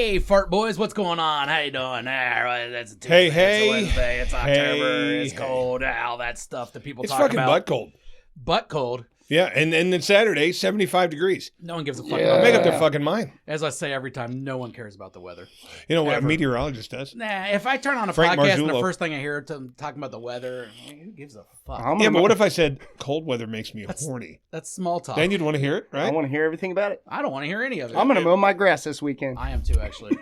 Hey, fart boys, what's going on? How you doing? That's a Hey, It's a Wednesday. It's October. hey, It's cold. All that stuff that people It's talk fucking about. butt cold. Butt cold. Yeah, and then Saturday, 75 degrees. No one gives a fuck They'll about make the up their weather. fucking mind. As I say every time, no one cares about the weather. You know what Ever. a meteorologist does? Nah, if I turn on a Frank podcast and the Marzullo. first thing I hear them talking about the weather, who gives a fuck? Yeah, but what if I said cold weather makes me horny? That's small talk. Then you'd want to hear it, I right? want to hear everything about it. I don't want to hear any of it. I'm going to mow my grass this weekend. I am too, actually.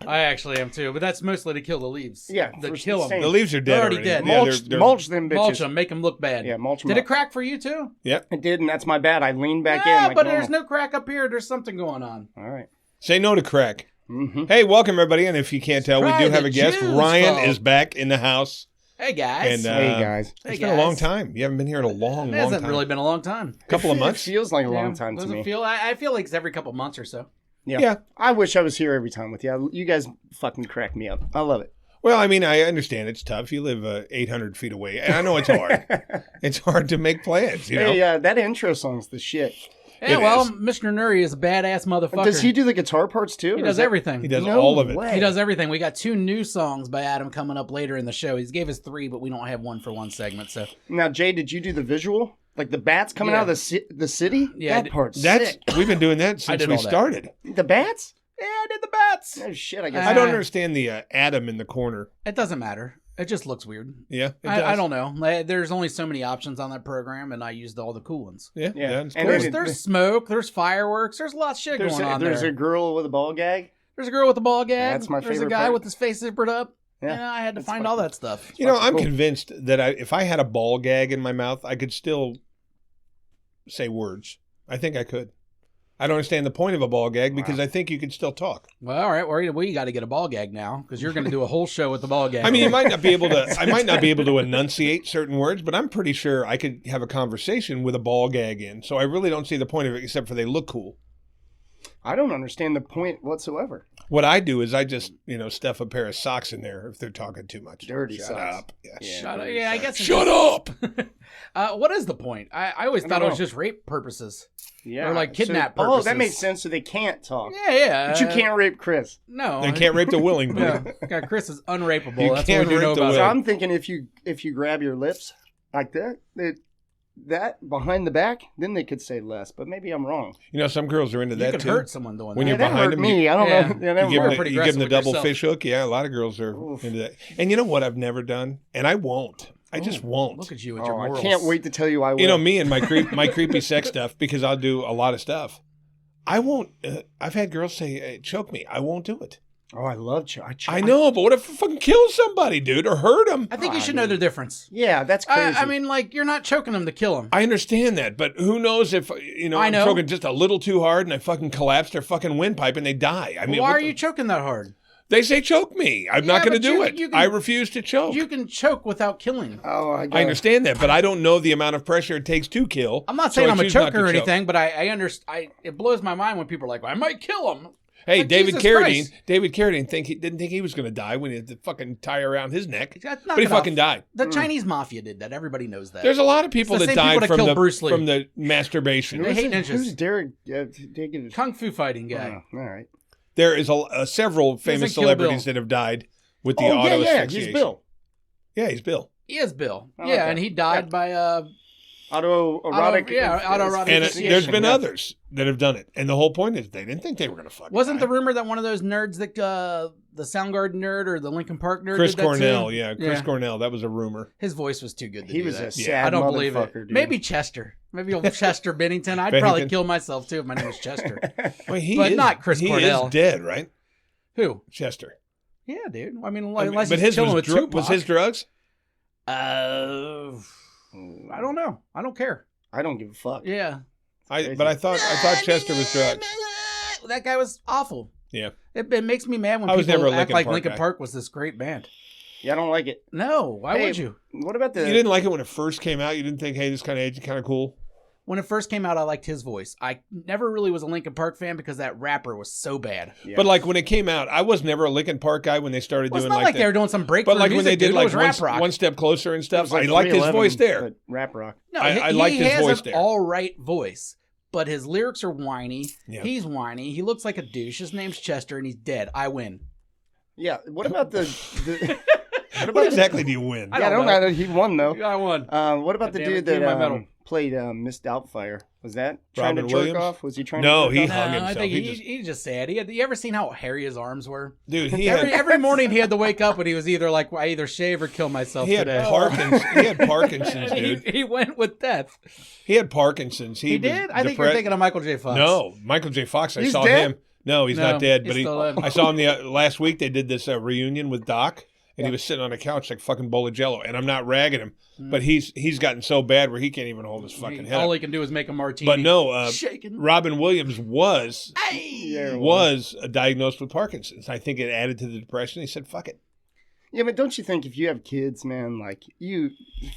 I actually am too, but that's mostly to kill the leaves. Yeah, to for kill them. same. The leaves are dead They're already already. dead. Yeah, mulch, they're- mulch them bitches. Mulch them, make them look bad. Yeah, mulch them Did up. it crack for you too? Yep. It did, and that's my bad. I leaned back in. Yeah, Like but normal. there's no crack up here. There's something going on. All right. Say no to crack. Mm-hmm. Hey, welcome everybody. And if you can't tell, we do have a guest. Jews' Ryan fault. is back in the house. Hey guys. And, Hey, guys. It's Hey, been a long guys. time. You haven't been here in a long, It long hasn't time. really been a long time. Couple of It months. feels like a long Yeah, time to doesn't me. feel. I feel like it's every couple months or so. Yeah. I wish I was here every time with you. You guys fucking crack me up. I love it. Well, I mean, I understand it's tough. You live 800 feet away. And I know it's hard. It's hard to make plans, you know? Hey, that intro song's the shit. Yeah, It well, is. Mr. Nuri is a badass motherfucker. Does he do the guitar parts too? He or does is that- everything. He does No all of it. way. He does everything. We got 2 new songs by Adam coming up later in the show. He gave us 3, but we don't have one for one segment. So Now, Jay, did you do the visual? Like the bats coming Yeah. out of the city? Yeah, I That did. part's That's sick. We've been doing that since did we all that. started. The bats? yeah, I did the bats. Oh, shit, I guess. I don't understand the Adam in the corner. It doesn't matter. It just looks weird. Yeah, it I does. don't know. There's only so many options on that program, and I used all the cool ones. Yeah, Yeah. that's And cool. There's smoke. There's fireworks. There's a lot of shit There's, going on there's there. a girl with a ball gag. There's a girl with a ball gag. That's my There's a favorite guy part. with his face zippered up. Yeah. Yeah, I had to That's find fucking- all that stuff. You know, fucking I'm cool. convinced that if I had a ball gag in my mouth, I could still say words. I think I could. I don't understand the point of a ball gag because I think you could still talk. Well, all right. Well, we got to get a ball gag now because you're going to do a whole show with the ball gag. I mean, you might not be able to. I might not be able to enunciate certain words, but I'm pretty sure I could have a conversation with a ball gag in. So I really don't see the point of it, except for they look cool. I don't understand the point whatsoever. What I do is I just, stuff a pair of socks in there if they're talking too much. Dirty Shut socks. up. Yeah. Yeah. Shut up. Yeah, I guess. it's Shut just- up. What is the point? I always I thought don't it was know. just rape purposes. Yeah. Or, like, kidnap Oh, purposes. that makes sense. So they can't talk. Yeah. But you can't rape Chris. No. They can't rape the willing. Yeah. Buddy. God, Chris is unrapeable. You That's can't what we do know rape the about So will. him. I'm thinking if you grab your lips like that behind the back, then they could say less. But maybe I'm wrong. Some girls are into You that could too. hurt someone doing When that. you're that behind hurt them, me. I don't Yeah. know. Yeah, You never give, We're them pretty the, you give them the aggressive with double yourself. fish hook. Yeah, a lot of girls are Oof. into that. And you know what I've never done? And I won't. I just won't. Look at you with your Oh, I morals. can't wait to tell you I will. Me and my creepy sex stuff, because I'll do a lot of stuff. I won't. I've had girls say, hey, choke me. I won't do it. Oh, I love I know, but what if I fucking kill somebody, dude, or hurt them? I think you should know the difference. Yeah, that's crazy. I mean, like, you're not choking them to kill them. I understand that, but who knows if, I'm know. choking just a little too hard and I fucking collapse their fucking windpipe and they die. I mean, Why what are the- you choking that hard? They say choke me. I'm not Yeah, going to but do you- it. you can- I refuse to choke. You can choke without killing. oh, I understand that, but I don't know the amount of pressure it takes to kill. I'm not so saying I I'm a choose not choker or to choke. anything, but I understand. It blows my mind when people are like, well, I might kill him. Hey, Like, David Jesus Carradine. Christ. David Carradine didn't think he was going to die when he had the fucking tie around his neck, Knock but he it off. fucking died. The Chinese mafia did that. Everybody knows that. There's a lot of people It's the that same people died that from killed Bruce Lee. from the masturbation. They hate ninjas. Who's Derek? Taking Kung Fu fighting guy. all right. There is several famous Kill celebrities Bill. that have died with the Oh, auto yeah, asphyxiation. he's Bill. Yeah, he's Bill. He is Bill. I like Yeah, that. and he died by Autoerotic. autoerotic And asphyxiation. there's been yeah. others that have done it. And the whole point is they didn't think they were going to fucking Wasn't die. the rumor that one of those nerds that the Soundgarden nerd or the Linkin Park nerd Chris did that Cornell, too? yeah, Chris Cornell. That was a rumor. His voice was too good to He do was that. a sad I don't believe it. motherfucker, dude. Maybe Chester. Maybe old Chester Bennington. I'd Bennington. probably kill myself too if my name was Chester. Well, he But is, not Chris he Cornell. is dead, right? Who? Chester. Yeah, dude. I mean, I mean, unless but he's his chilling with was, Tupac. was his drugs? I don't know. I don't care. I don't give a fuck. Yeah. But I thought Chester was drugs. That guy was awful. Yeah. It makes me mad when I was people never a act Linkin like Park Linkin guy. Park was this great band. Yeah, I don't like it. No, why Hey, would you? What about the? You didn't like it when it first came out? You didn't think, hey, this kind of edgy, kind of cool? When it first came out, I liked his voice. I never really was a Linkin Park fan because that rapper was so bad. Yeah. But like when it came out, I was never a Linkin Park guy when they started Well, it's doing not like like that. they were doing some breakthrough But like music, when they did dude. It like was rap rock. one step closer and It stuff, was like I liked his 311, voice there. but rap rock. No, I he liked his has voice an there. all right voice, but his lyrics are whiny. Yeah. He's whiny. He looks like a douche. His name's Chester, and he's dead. I win. Yeah. What about the What exactly do you win? I don't know. He won though. I won. What about the Damn it, dude give me my that medal. played Miss Doubtfire? Was that trying Robin to jerk Williams? off? Was he trying No, to he jerk off? hung No, himself. I think He he's just sad. You ever seen how hairy his arms were? Dude, he had Every morning he had to wake up and he was either like, I either shave or kill myself he had today. Parkinson's. He had Parkinson's, And dude. he went with death. He had Parkinson's. He was did? I think you're depressed. thinking of Michael J. Fox. No, Michael J. Fox. I He's saw dead? him. No, he's No, not dead. he's But still alive. I saw him the last week. They did this reunion with Doc, and he was sitting on a couch like fucking bowl of Jello. And I'm not ragging him, but he's gotten so bad where he can't even hold his fucking head All up. he can do is make a martini. But no, shaking. Robin Williams was Yeah, diagnosed with Parkinson's. I think it added to the depression. He said, "Fuck it." Yeah, but don't you think if you have kids, man, like you,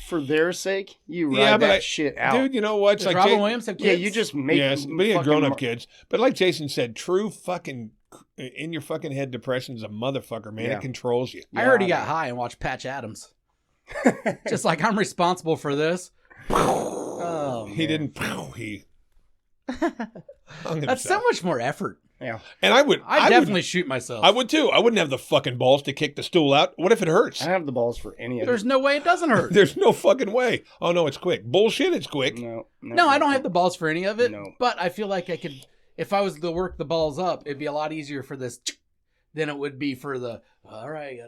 for their sake, you ride Yeah, but that shit out. Dude, you know what? It's Does like Robin Jason- Williams have Yeah, kids? you just make Yes, but he had fucking grown-up kids. But like Jason said, true fucking in your fucking head depression is a motherfucker, man. Yeah. It controls you. I heard he Yeah. got high and watched Patch Adams. Just like, I'm responsible for this. Oh, He man. didn't. He hung That's so himself. much more effort. Yeah. And I would. I'd definitely shoot myself. I would too. I wouldn't have the fucking balls to kick the stool out. What if it hurts? I don't have the balls for any of There's it. no way it doesn't hurt. There's no fucking way. Oh no, it's quick. Bullshit. It's quick. No, I don't have the balls for any of it. No. But I feel like I could, if I was to work the balls up, it'd be a lot easier for this than it would be for the. All right.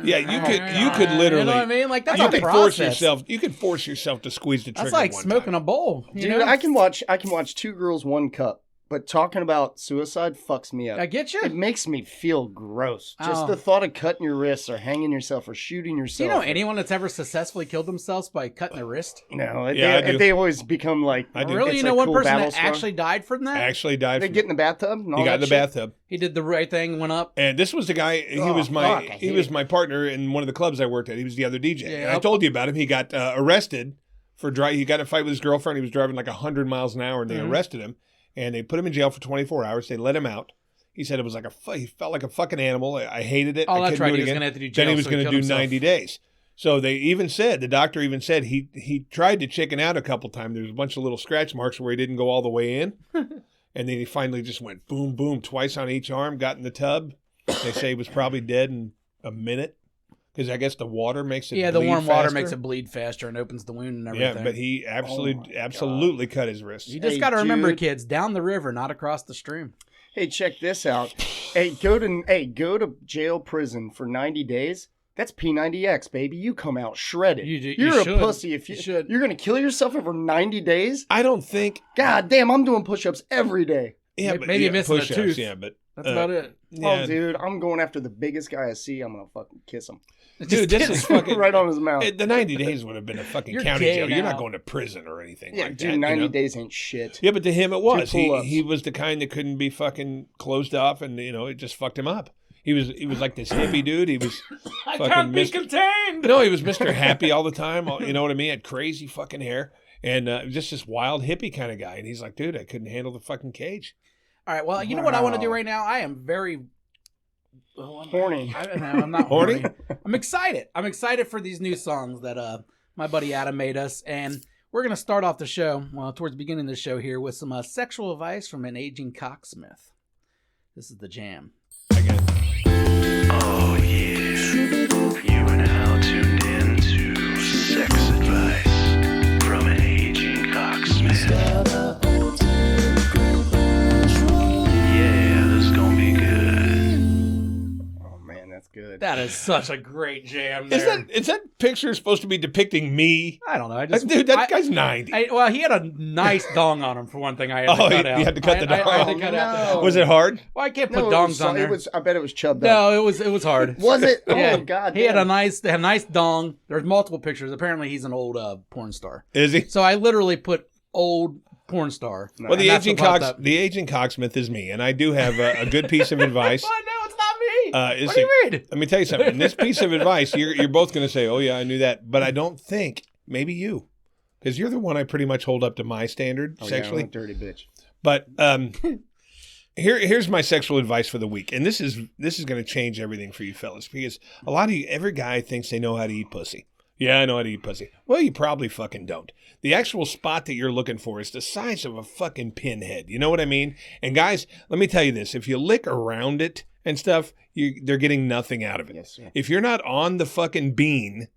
Yeah, you could literally. You know what I mean? Like that's You a could process. force yourself. You could force yourself to squeeze the trigger. That's like one smoking time. a bowl. You Dude, know? I can watch Two Girls, One Cup, but talking about suicide fucks me up. I get you. It makes me feel gross. Just Oh. the thought of cutting your wrists or hanging yourself or shooting Do yourself. you know anyone that's ever successfully killed themselves by cutting their wrist? No, Yeah, I do. they always become like. I do. Really? It's You know a one cool person battle that scar. actually died from that? Actually died. They from get in the bathtub. And all He got in that the shit? bathtub. He did the right thing, went up. And this was the guy. He Oh, was fuck, I he hate was it. my partner in one of the clubs I worked at. He was the other DJ. Yeah. And I told you about him. He got arrested for He got in a fight with his girlfriend. He was driving like 100 miles an hour, and they Mhm. arrested him. And they put him in jail for 24 hours. They let him out. He said it was like he felt like a fucking animal. I hated it. Oh, I that's couldn't right. do it He was again. going to have to do jail. Then he was so going to killed do himself. 90 days. So the doctor even said he tried to chicken out a couple times. There was a bunch of little scratch marks where he didn't go all the way in. And then he finally just went boom, boom, twice on each arm, got in the tub. They say he was probably dead in a minute because I guess the water makes it Yeah, the bleed warm water faster. makes it bleed faster and opens the wound and Yeah, everything. but he absolutely cut his wrist. You just Hey, got to remember, dude. kids, down the river, not across the stream. Hey, check this out. Hey, go to jail prison for 90 days. That's P90X, baby. You come out shredded. You're a should. pussy if You should. You're gonna kill yourself over 90 days. I don't think. God damn, I'm doing push-ups every day. Yeah, Maybe but maybe yeah, missing a push-ups, tooth. Yeah, but That's about it. yeah. Oh, dude, I'm going after the biggest guy I see. I'm gonna fucking kiss him. Dude, this is fucking right on his mouth. The 90 days would have been a fucking You're county gay jail. You're now. not going to prison or anything Yeah, like dude, that. 90 you know? days ain't shit. Yeah, but to him it was. pull-ups. He was the kind that couldn't be fucking closed off, and it just fucked him up. He was like this hippie dude. He was I fucking can't be Mr. contained. No, he was Mr. Happy all the time. You know what I mean? Had crazy fucking hair and just this wild hippie kind of guy. And he's like, dude, I couldn't handle the fucking cage. All right, well, you know what I want to do Wow. right now? I am very... Horny. I'm not Horny? horny. I'm excited. I'm excited for these new songs that my buddy Adam made us. And we're going to start off the show, towards the beginning of the show here, with some sexual advice from an aging cocksmith. This is the jam. Again. Oh yeah, you are now tuned in to Sex Advice from an aging cocksmith. Yeah, this is gonna be good. Oh man, that's good. That is such a great jam there. Is that picture supposed to be depicting me? I don't know. I just... Dude, that I- guy's 90. well, he had a nice dong on him for one thing. I had to Oh, cut you out. had to cut the I had dong. to cut out the No. dong. Was it hard? Well, I can't No, put it was, dongs on there. I bet it was chubbed up. No, it was hard. Was it? Yeah. Oh god. He had damn. a nice dong. There's multiple pictures. Apparently, he's an old porn star. Is he? So I literally put old porn star. No. Well, the And that's aging what popped up. cocksmith is me, and I do have a good piece of advice. Oh, no, it's not me. Is What do you it- mean? Let me tell you something. This piece of advice, you're both going to say, "Oh yeah, I knew that," but I don't think maybe you, because you're the one I pretty much hold up to my standard Oh, sexually. Yeah, I'm a dirty bitch. But here's my sexual advice for the week, and this is going to change everything for you fellas, because every guy thinks they know how to eat pussy. Yeah, I know how to eat pussy. Well, you probably fucking don't. The actual spot that you're looking for is the size of a fucking pinhead. You know what I mean? And guys, let me tell you this. If you lick around it and stuff, they're getting nothing out of it. Yes, sir. If you're not on the fucking bean,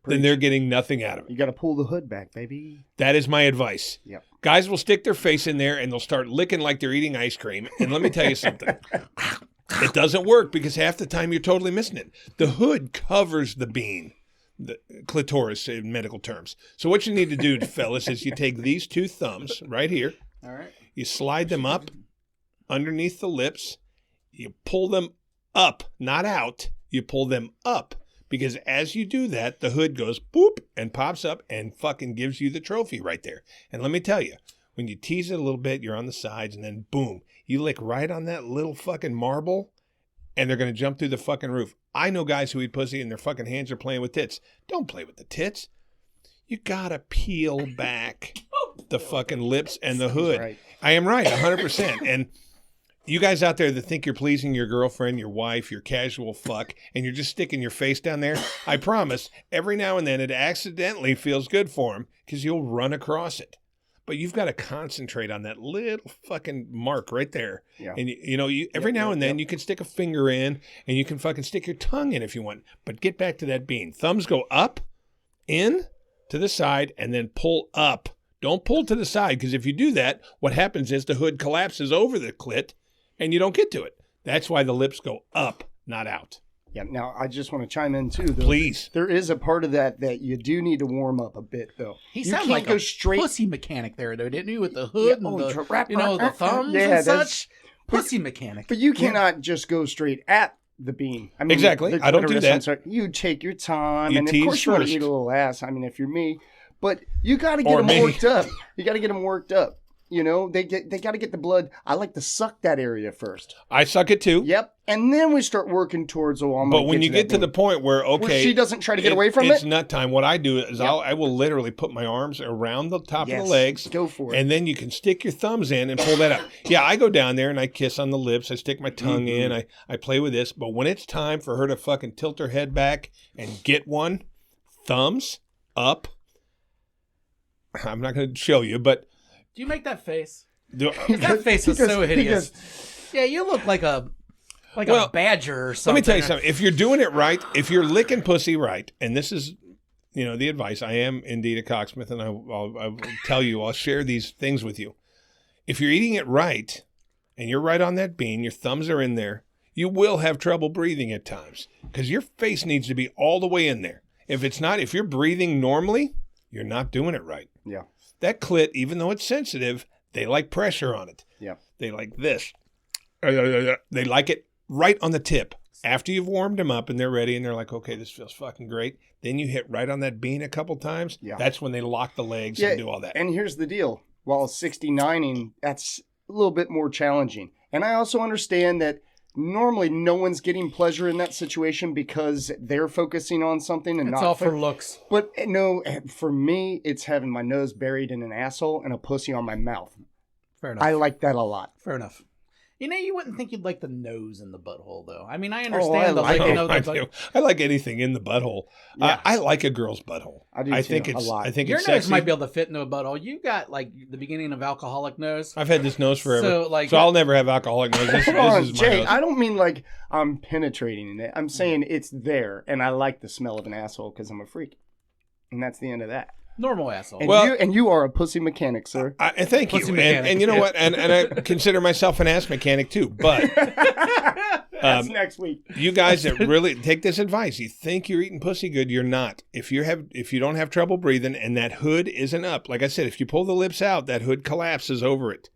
then they're getting nothing out of it. You got to pull the hood back, baby. That is my advice. Yep. Guys will stick their face in there and they'll start licking like they're eating ice cream. And let me tell you something. It doesn't work because half the time you're totally missing it. The hood covers the bean, the clitoris in medical terms. So what you need to do, fellas, is you take these two thumbs right here. All right. You slide them up underneath the lips. You pull them up, not out. You pull them up. Because as you do that, the hood goes boop and pops up and fucking gives you the trophy right there. And let me tell you, when you tease it a little bit, you're on the sides, and then boom, you lick right on that little fucking marble, and they're going to jump through the fucking roof. I know guys who eat pussy and their fucking hands are playing with tits. Don't play with the tits. You got to peel back the fucking lips and the hood. Right. I am right, 100%. And you guys out there that think you're pleasing your girlfriend, your wife, your casual fuck, and you're just sticking your face down there, I promise, every now and then it accidentally feels good for them because you'll run across it. But you've got to concentrate on that little fucking mark right there. Yeah. And, every now and then you can stick a finger in and you can fucking stick your tongue in if you want. But get back to that bean. Thumbs go up, in, to the side, and then pull up. Don't pull to the side because if you do that, what happens is the hood collapses over the clit and you don't get to it. That's why the lips go up, not out. Yeah. Now, I just want to chime in, too. Though. Please. There is a part of that you do need to warm up a bit, though. He you sounded can't like go a straight. pussy mechanic there, though, didn't he? With the hood and the thumbs Yeah, and such. Pussy mechanic. But you cannot just go straight at the bean. I mean, Exactly. the I don't do clitoris, that. I'm sorry. You take your time. You and of tease course you want to first. eat a little ass. I mean, if you're me. But you got to get Or them me. worked up. You got to get them worked up. They got to get the blood. I like to suck that area first. I suck it too. Yep. And then we start working towards, But when you get to the point where, okay. Where she doesn't try to get away from it's it. nut time. What I do is Yep. I will literally put my arms around the top of Yes, the legs. go for it. And then you can stick your thumbs in and pull that up. Yeah, I go down there and I kiss on the lips. I stick my tongue in. I play with this. But when it's time for her to fucking tilt her head back and get one, thumbs up. I'm not going to show you, but. Do you make that face? Because That face was so hideous. Yeah, you look like a badger or something. Let me tell you something. If you're doing it right, if you're licking pussy right, and this is, the advice. I am indeed a cocksmith, and I will tell you, I'll share these things with you. If you're eating it right, and you're right on that bean, your thumbs are in there, you will have trouble breathing at times because your face needs to be all the way in there. If you're breathing normally, you're not doing it right. Yeah. That clit, even though it's sensitive, they like pressure on it. Yeah. They like this. They like it right on the tip. After you've warmed them up and they're ready and they're like, okay, this feels fucking great. Then you hit right on that bean a couple times. Yeah. That's when they lock the legs and do all that. And here's the deal. While 69ing, that's a little bit more challenging. And I also understand that normally no one's getting pleasure in that situation because they're focusing on something and It's not all for looks. But no, for me, it's having my nose buried in an asshole and a pussy on my mouth. Fair enough. I like that a lot. Fair enough. You wouldn't think you'd like the nose in the butthole, though. I mean, I understand I like it. the I do. I like anything in the butthole. Yeah. I like a girl's butthole. I do think too, it's a lot. I think Your it's nose sexy. might be able to fit into a butthole. You got like the beginning of alcoholic nose. I've had this nose forever. So, I'll never have alcoholic nose. This Come on, is my Jay. nose. I don't mean like I'm penetrating in it. I'm saying it's there, and I like the smell of an asshole because I'm a freak. And that's the end of that. Normal asshole. And you are a pussy mechanic, sir. And thank you. Pussy mechanic. And you know what? And I consider myself an ass mechanic too. But That's next week. you guys that really take this advice, you think you're eating pussy good, you're not. If you don't have trouble breathing and that hood isn't up, like I said, if you pull the lips out, that hood collapses over it.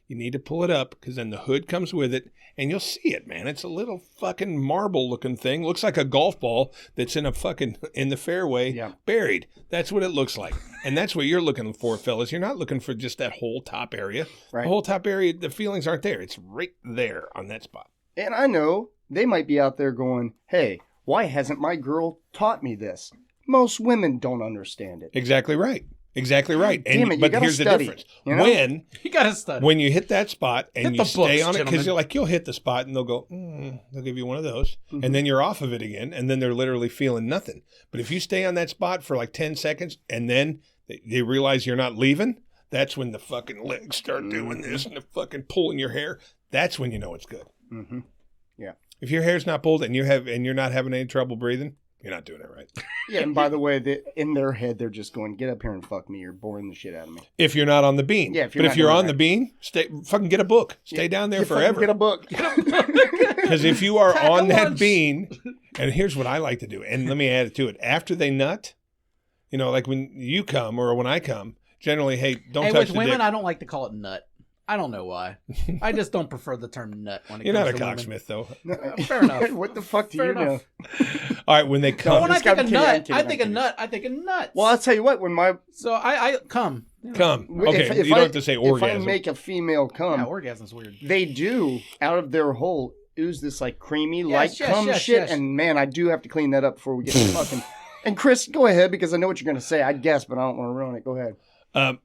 You need to pull it up because then the hood comes with it and you'll see it, man. It's a little fucking marble looking thing. Looks like a golf ball that's in the fairway buried. That's what it looks like. And that's what you're looking for, fellas. You're not looking for just that whole top area. Right. The whole top area, the feelings aren't there. It's right there on that spot. And I know they might be out there going, hey, why hasn't my girl taught me this? Most women don't understand it. Exactly right. Exactly right. Damn it, you but gotta here's study, the difference. you know? You got to study. When you hit that spot and Hit you the stay books, on it, gentlemen. because you're like, you'll hit the spot and they'll go, they'll give you one of those. And then you're off of it again. And then they're literally feeling nothing. But if you stay on that spot for like 10 seconds and then they realize you're not leaving, that's when the fucking legs start doing this and they're fucking pulling your hair. That's when you know it's good. Mm-hmm. Yeah. If your hair's not pulled and you're not having any trouble breathing, you're not doing it right. Yeah, and by the way, in their head, they're just going, get up here and fuck me. You're boring the shit out of me. If you're not on the bean. Yeah, but if you're doing on that. the bean, fucking get a book. Stay down there You fucking forever. Get a book. Because if you are Pack a on that lunch. bean, and here's what I like to do, and let me add it to it. After they nut, like when you come or when I come, generally, hey, don't Hey, touch with the women, dick. I don't like to call it nut. I don't know why. I just don't prefer the term nut when it You're comes not a to women. cocksmith, though. Fair enough. What the fuck do Fair you enough. know? All right, when they But come, when I Just think got of kidding, I'm nut, kidding, I I'm think of kidding. nut. I think of nuts. Well, I'll tell you what. When my So I come. come. Okay, if you I- don't have to say If orgasm. I make a female come, Yeah, orgasm's weird. they do out of their hole ooze this like creamy Yes, light yes, cum yes, shit, yes. and man, I do have to clean that up before we get to fucking. And Chris, go ahead because I know what you're gonna say. I guess, but I don't want to ruin it. Go ahead.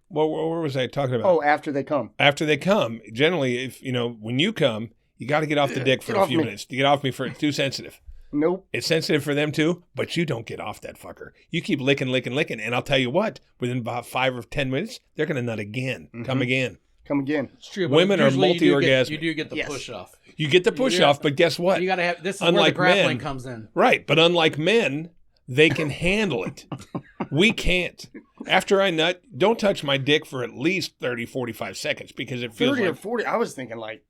What was I talking about? Oh, after they come. After they come, generally, if when you come, you got to get off the dick for Get a off few me. minutes. To get off me for it's too sensitive. Nope. It's sensitive for them too, but you don't get off that fucker. You keep licking, and I'll tell you what, within about 5 or 10 minutes, they're going to nut again. Come again. Come again. It's true. But Women are usually multi-orgasmic. You do get the Yes. push off. You get the push Yeah. off, but guess what? You got to have. This is where the Unlike grappling men- comes in. Right, but unlike men, they can handle it. We can't. After I nut, don't touch my dick for at least 30, 45 seconds because it feels 30 or like, 40. I was thinking like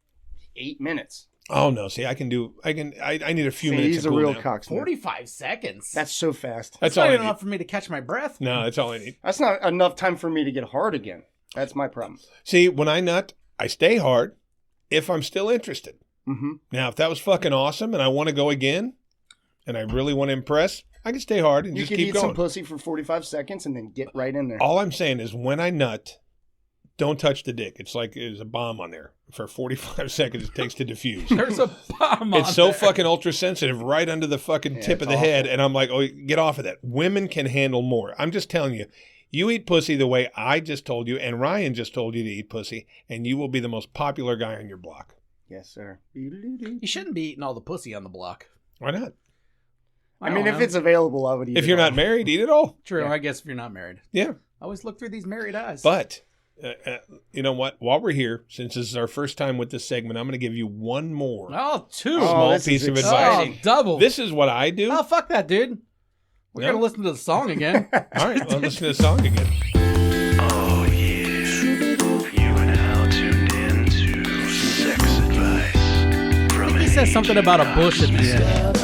8 minutes. oh no, see, I need a few See, minutes he's to a cool real down. cocksmith. 45 seconds. That's so fast. That's not all I even need. enough for me to catch my breath. No, that's all I need. That's not enough time for me to get hard again. That's my problem. See, when I nut, I stay hard if I'm still interested. Mm-hmm. Now, if that was fucking awesome and I want to go again and I really want to impress, I can stay hard and You just could keep eat going. some pussy for 45 seconds and then get right in there. All I'm saying is when I nut, don't touch the dick. It's like there's a bomb on there for 45 seconds it takes to diffuse. There's a bomb on It's so there. fucking ultra sensitive right under the fucking tip it's of the awful. head. And I'm like, oh, get off of that. Women can handle more. I'm just telling you, you eat pussy the way I just told you and Ryan just told you to eat pussy, and you will be the most popular guy on your block. Yes, sir. You shouldn't be eating all the pussy on the block. Why not? I mean, don't if know. it's available, I would eat If it you're all. not married, eat it all. True, Yeah. I guess if you're not married. Yeah. I always look through these married eyes. But you know what? While we're here, since this is our first time with this segment, I'm going to give you one more Oh, two. small this is piece of exciting. advice. Oh, double. This is what I do. Oh, fuck that, dude. We're No. going to listen to the song again. All right, well, listen to the song again. Oh yeah. You are now tuned in to Sex Advice from He says something about a bush at the end.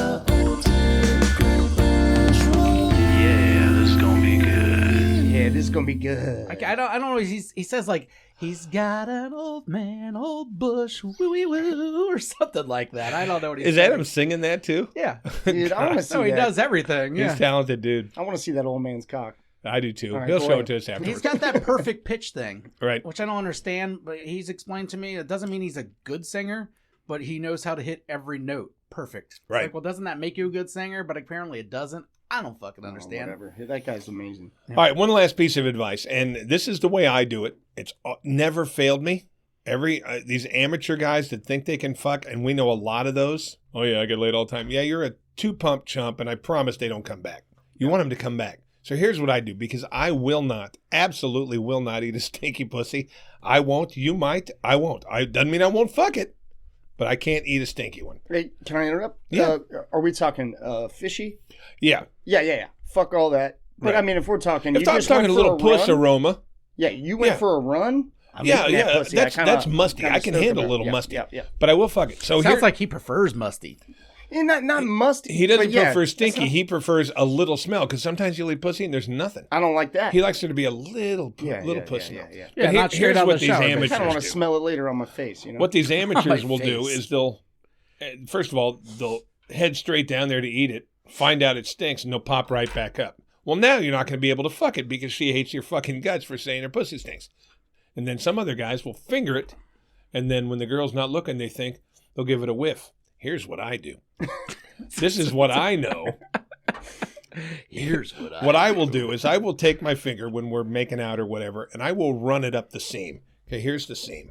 Yeah, this is gonna be good. Yeah, this is going to be good. I don't know. He says like, he's got an old man, old bush, woo woo woo, or something like that. I don't know what he's Is saying. Adam singing that too? Yeah. Dude, I want to see No, he that. does everything. He's Yeah. a talented dude. I want to see that old man's cock. I do too. All right, He'll go show ahead. it to us afterwards. He's got that perfect pitch thing, Right. which I don't understand, but he's explained to me. It doesn't mean he's a good singer, but he knows how to hit every note perfect. It's Right. like, well, doesn't that make you a good singer? But apparently it doesn't. I don't fucking Oh, understand. whatever. That guy's amazing. All right, one last piece of advice, and this is the way I do it. It's never failed me. These amateur guys that think they can fuck, and we know a lot of those. Oh yeah, I get laid all the time. Yeah, you're a 2-pump chump, and I promise they don't come back. You want them to come back. So here's what I do, because I will not, absolutely will not eat a stinky pussy. I won't. You might. I won't. Doesn't mean I won't fuck it, but I can't eat a stinky one. Hey, can I interrupt? Yeah. Are we talking fishy? Yeah. Yeah. Fuck all that. But Right. I mean, if we're talking, If you I'm just talking went a for little puss run? aroma, Yeah, you went Yeah. for a run. I'm yeah, eating that yeah, pussy. I that's musty. kinda I can stoked handle a about it. little Yeah, musty, Yeah. but I will fuck it. So Sounds here, like he prefers musty. Yeah, not musty. he doesn't but yeah, prefer that's stinky. not- He prefers a little smell, because sometimes you'll eat pussy and there's nothing. I don't like that. He likes there to be a little Yeah, puss yeah, smell. yeah. But Yeah, not straight here's out of what the these shower, but I kind of amateurs want to do. smell it later on my face. You know. What these amateurs My will do face. is they'll first of all, they'll head straight down there to eat it, find out it stinks, and they'll pop right back up. Well, now you're not going to be able to fuck it because she hates your fucking guts for saying her pussy stinks. And then some other guys will finger it, and then when the girl's not looking, they think they'll give it a whiff. Here's what I do. This is what I know. Here's what I will do is I will take my finger when we're making out or whatever, and I will run it up the seam. Okay, here's the seam.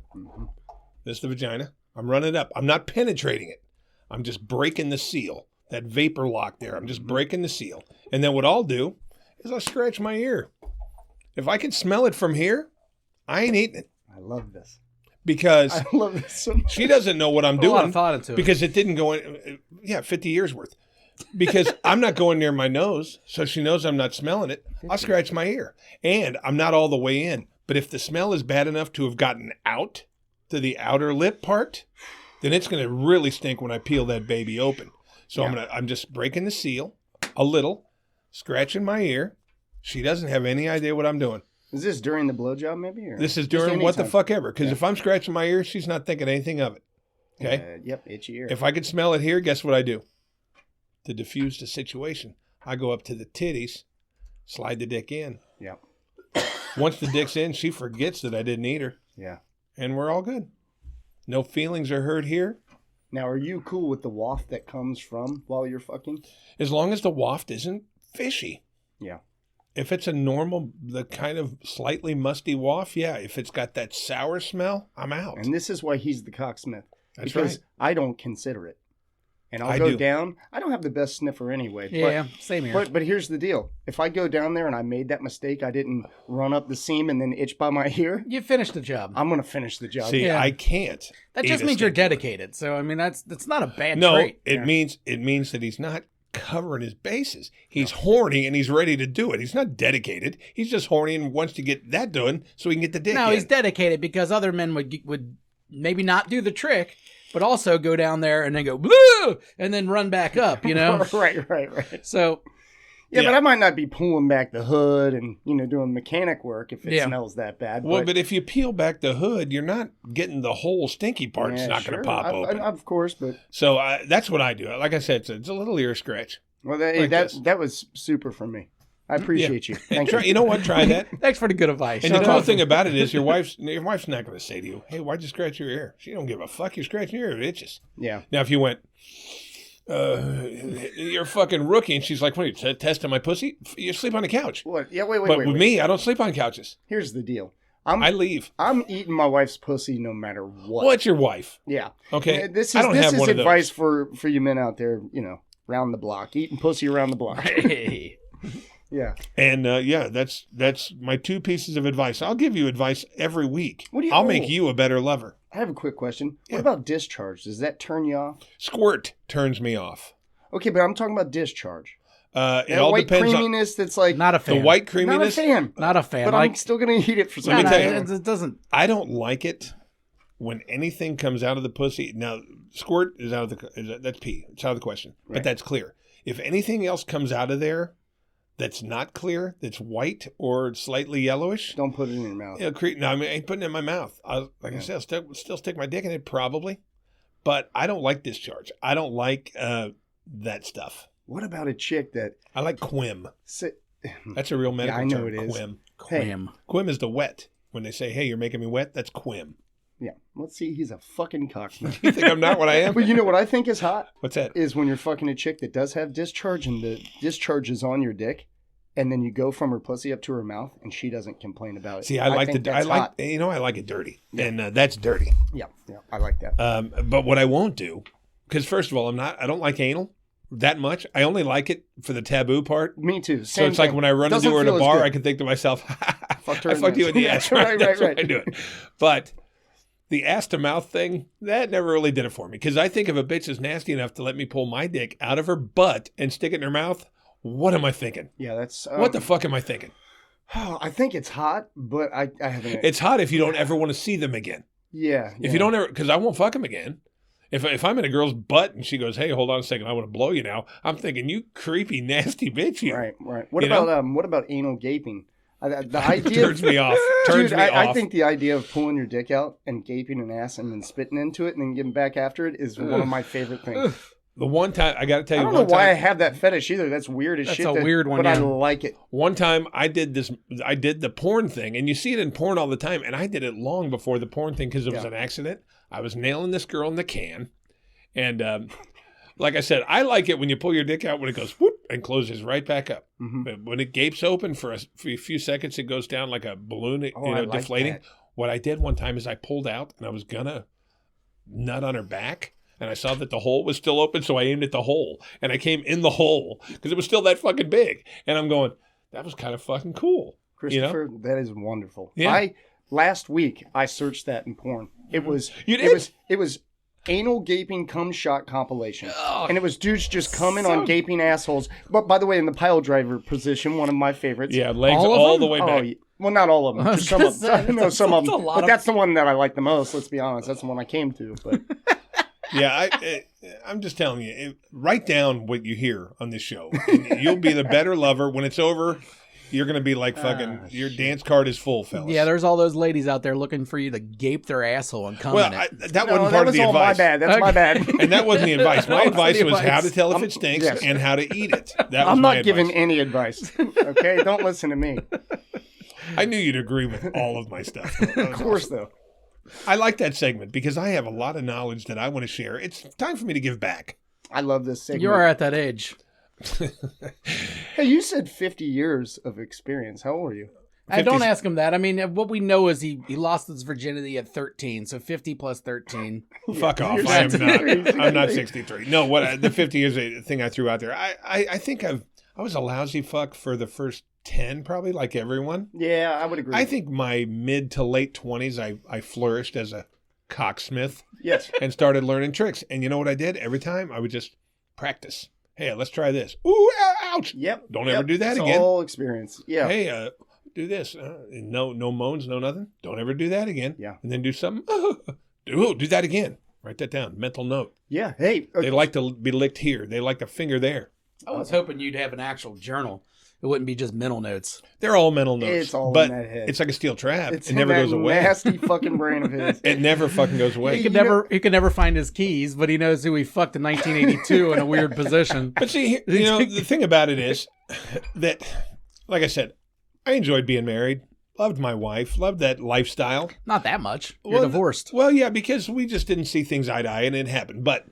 This is the vagina. I'm running it up. I'm not penetrating it. I'm just breaking the seal. That vapor lock there. I'm just breaking the seal. And then what I'll do is I'll scratch my ear. If I can smell it from here, I ain't eating it. I love this. Because I love this so much. she doesn't know what I'm Put a lot doing. of thought into it. Because it didn't go in, 50 years worth. Because I'm not going near my nose, so she knows I'm not smelling it. I'll scratch my ear. And I'm not all the way in. But if the smell is bad enough to have gotten out to the outer lip part, then it's going to really stink when I peel that baby open. So I'm just breaking the seal a little, scratching my ear. She doesn't have any idea what I'm doing. Is this during the blowjob maybe? Or this is during what the fuck ever. Because if I'm scratching my ear, she's not thinking anything of it. Okay? Yep, itchy ear. If I can smell it here, guess what I do? To diffuse the situation, I go up to the titties, slide the dick in. Yeah. Once the dick's in, she forgets that I didn't eat her. Yeah. And we're all good. No feelings are hurt here. Now, are you cool with the waft that comes from while you're fucking? As long as the waft isn't fishy. Yeah. If it's a normal, the kind of slightly musty waft, yeah. If it's got that sour smell, I'm out. And this is why he's the cocksmith. That's because right. I don't consider it. And I'll I go do. down. I don't have the best sniffer anyway. Yeah, same here. But here's the deal. If I go down there and I made that mistake, I didn't run up the seam and then itch by my ear, You finished the job. I'm going to finish the job. See, Yeah. I can't. That eat just a means you're steak. dedicated. So I mean, that's not a bad No, trait. it means that he's not covering his bases. He's horny and he's ready to do it. He's not dedicated. He's just horny and wants to get that done so he can get the dick No, in. he's dedicated because other men would maybe not do the trick, but also go down there and then go blue and then run back up. You know, right. So Yeah, Yeah. but I might not be pulling back the hood and, doing mechanic work if it Yeah. smells that bad. Well, but if you peel back the hood, you're not getting the whole stinky part. It's not going to pop open. Of course, but So that's what I do. Like I said, it's a little ear scratch. well, Like this. that was super for me. I appreciate you. And Thank try, you. you know what? Try that. thanks for the good advice. And the cool thing about it is your wife's not going to say to you, "Hey, why'd you scratch your ear?" She don't give a fuck. You're scratching your ear; it itches. Yeah. Now, if you went, you're a fucking rookie, and she's like, "What are you testing my pussy?" You sleep on the couch. What? Yeah. Wait. But with me, I don't sleep on couches. Here's the deal. I leave. I'm eating my wife's pussy no matter what. Well, it's your wife. Yeah. Okay. This is I don't have one of those. advice for you men out there. Round the block, eating pussy around the block. Hey. Yeah. And that's my two pieces of advice. I'll give you advice every week. What do you- I'll make you a better lover. I have a quick question. Yeah. What about discharge? Does that turn you off? Squirt turns me off. Okay, but I'm talking about discharge. It That all white depends on creaminess that's like Not a the fan. white not a creaminess. fan. Not a fan. But I'm still gonna eat it for some Let me reason. tell you. it doesn't. I don't like it when anything comes out of the pussy. Now, squirt is out of that's pee. It's out of the question. Right. But that's clear. If anything else comes out of there that's not clear, that's white or slightly yellowish, Don't put it in your mouth. no, I ain't putting it in my mouth. I said, I'll still stick my dick in it probably, but I don't like discharge. I don't like that stuff. What about a chick that I like quim. sit? That's a real medical I know term. it is. Quim. Hey. Quim. Quim is the wet. When they say, "Hey, you're making me wet," that's quim. Yeah. Let's see. He's a fucking cocksmith. You think I'm not what I am? But you know what I think is hot What's that? is when you're fucking a chick that does have discharge and the discharge is on your dick, and then you go from her pussy up to her mouth and she doesn't complain about it. See, I like think that's hot. I like it dirty, and that's dirty. Yeah. I like that. But what I won't do, because first of all, I don't like anal that much. I only like it for the taboo part. Me too. So it's like when I run into her at a bar, I can think to myself, Fucked her I in fucked the you in the ass. ass. Right, Right, That's right. why I do it. But the ass to mouth thing, that never really did it for me. Because I think if a bitch is nasty enough to let me pull my dick out of her butt and stick it in her mouth, what am I thinking? Yeah, that's What the fuck am I thinking? I think it's hot, but I haven't. It's hot if you don't ever want to see them again. Yeah. If you don't ever, because I won't fuck them again. If I'm in a girl's butt and she goes, "Hey, hold on a second, I want to blow you now," I'm thinking, "You creepy, nasty bitch, you." Right. What You know? about what about anal gaping? The idea Turns me off. Turns Dude, me I off. think the idea of pulling your dick out and gaping an ass and then spitting into it and then getting back after it is one of my favorite things. The one time I got to tell I you, don't know one why I time, have that fetish either. That's weird as That's shit. a weird one, but I yeah. like it. one time I did this. I did the porn thing, and you see it in porn all the time. And I did it long before the porn thing because it was Yeah. an accident. I was nailing this girl in the can, and like I said, I like it when you pull your dick out when it goes whoop, and closes right back up. Mhm. But when it gapes open for a few seconds, it goes down like a balloon, I like deflating. that. What I did one time is I pulled out and I was gonna nut on her back, and I saw that the hole was still open, so I aimed at the hole, and I came in the hole because it was still that fucking big. And I'm going, that was kind of fucking cool. Christopher, that is wonderful. Yeah. Last week I searched that in porn. It was You did? It was anal gaping cum shot compilation. Oh, And it was dudes just coming so- on gaping assholes. But by the way, in the pile driver position, one of my favorites. Yeah, legs All of all them? the way Oh, back. yeah. Well, not all of them. I was Just some gonna of say, them. No, some of that's a them. lot But of- that's the one that I like the most. Let's be honest. That's the one I came to. But Yeah, I'm just telling you, write down what you hear on this show. And you'll be the better lover. When it's over, you're going to be like fucking, your dance card is full, fellas. Yeah, there's all those ladies out there looking for you to gape their asshole and come Well, in it. that no, wasn't that part of was the all my advice. bad. That's my bad. And that wasn't the advice. My That wasn't advice the was how to advice. tell if it stinks yes. and how to eat it. That was I'm my not giving advice. any advice. Okay, don't listen to me. I knew you'd agree with all of my stuff. Of course, though. I like that segment because I have a lot of knowledge that I want to share. It's time for me to give back. I love this segment. You are at that age. Hey, you said 50 years of experience. How old are you? I don't 50s. ask him that. I mean, what we know is he lost his virginity at 13, so 50 plus 13. Fuck off. you're I am 63. not. I'm not 63. No, the 50 years thing I threw out there. I think I was a lousy fuck for the first 10, probably, like everyone. Yeah, I would agree. I think my mid to late 20s, I flourished as a cocksmith Yes. and started learning tricks. And you know what I did? Every time I would just practice. Hey, let's try this. Ooh, ouch. Yep. Don't ever do that it's again. all experience. Yeah. Hey, do this. No moans, no nothing. Don't ever do that again. Yeah. And then do something. Do that again. Write that down. Mental note. Yeah. Hey. They like to be licked here. They like to finger there. I was hoping you'd have an actual journal. It wouldn't be just mental notes. They're all mental notes. It's all but in that head. it's like a steel trap. It's It never in goes that away. nasty fucking brain of his. It never fucking goes away. He could never find his keys, but he knows who he fucked in 1982 in a weird position. But see, the thing about it is that, like I said, I enjoyed being married. Loved my wife. Loved that lifestyle. Not that much. You're Well, divorced. Well, yeah, because we just didn't see things eye to eye, and it happened. But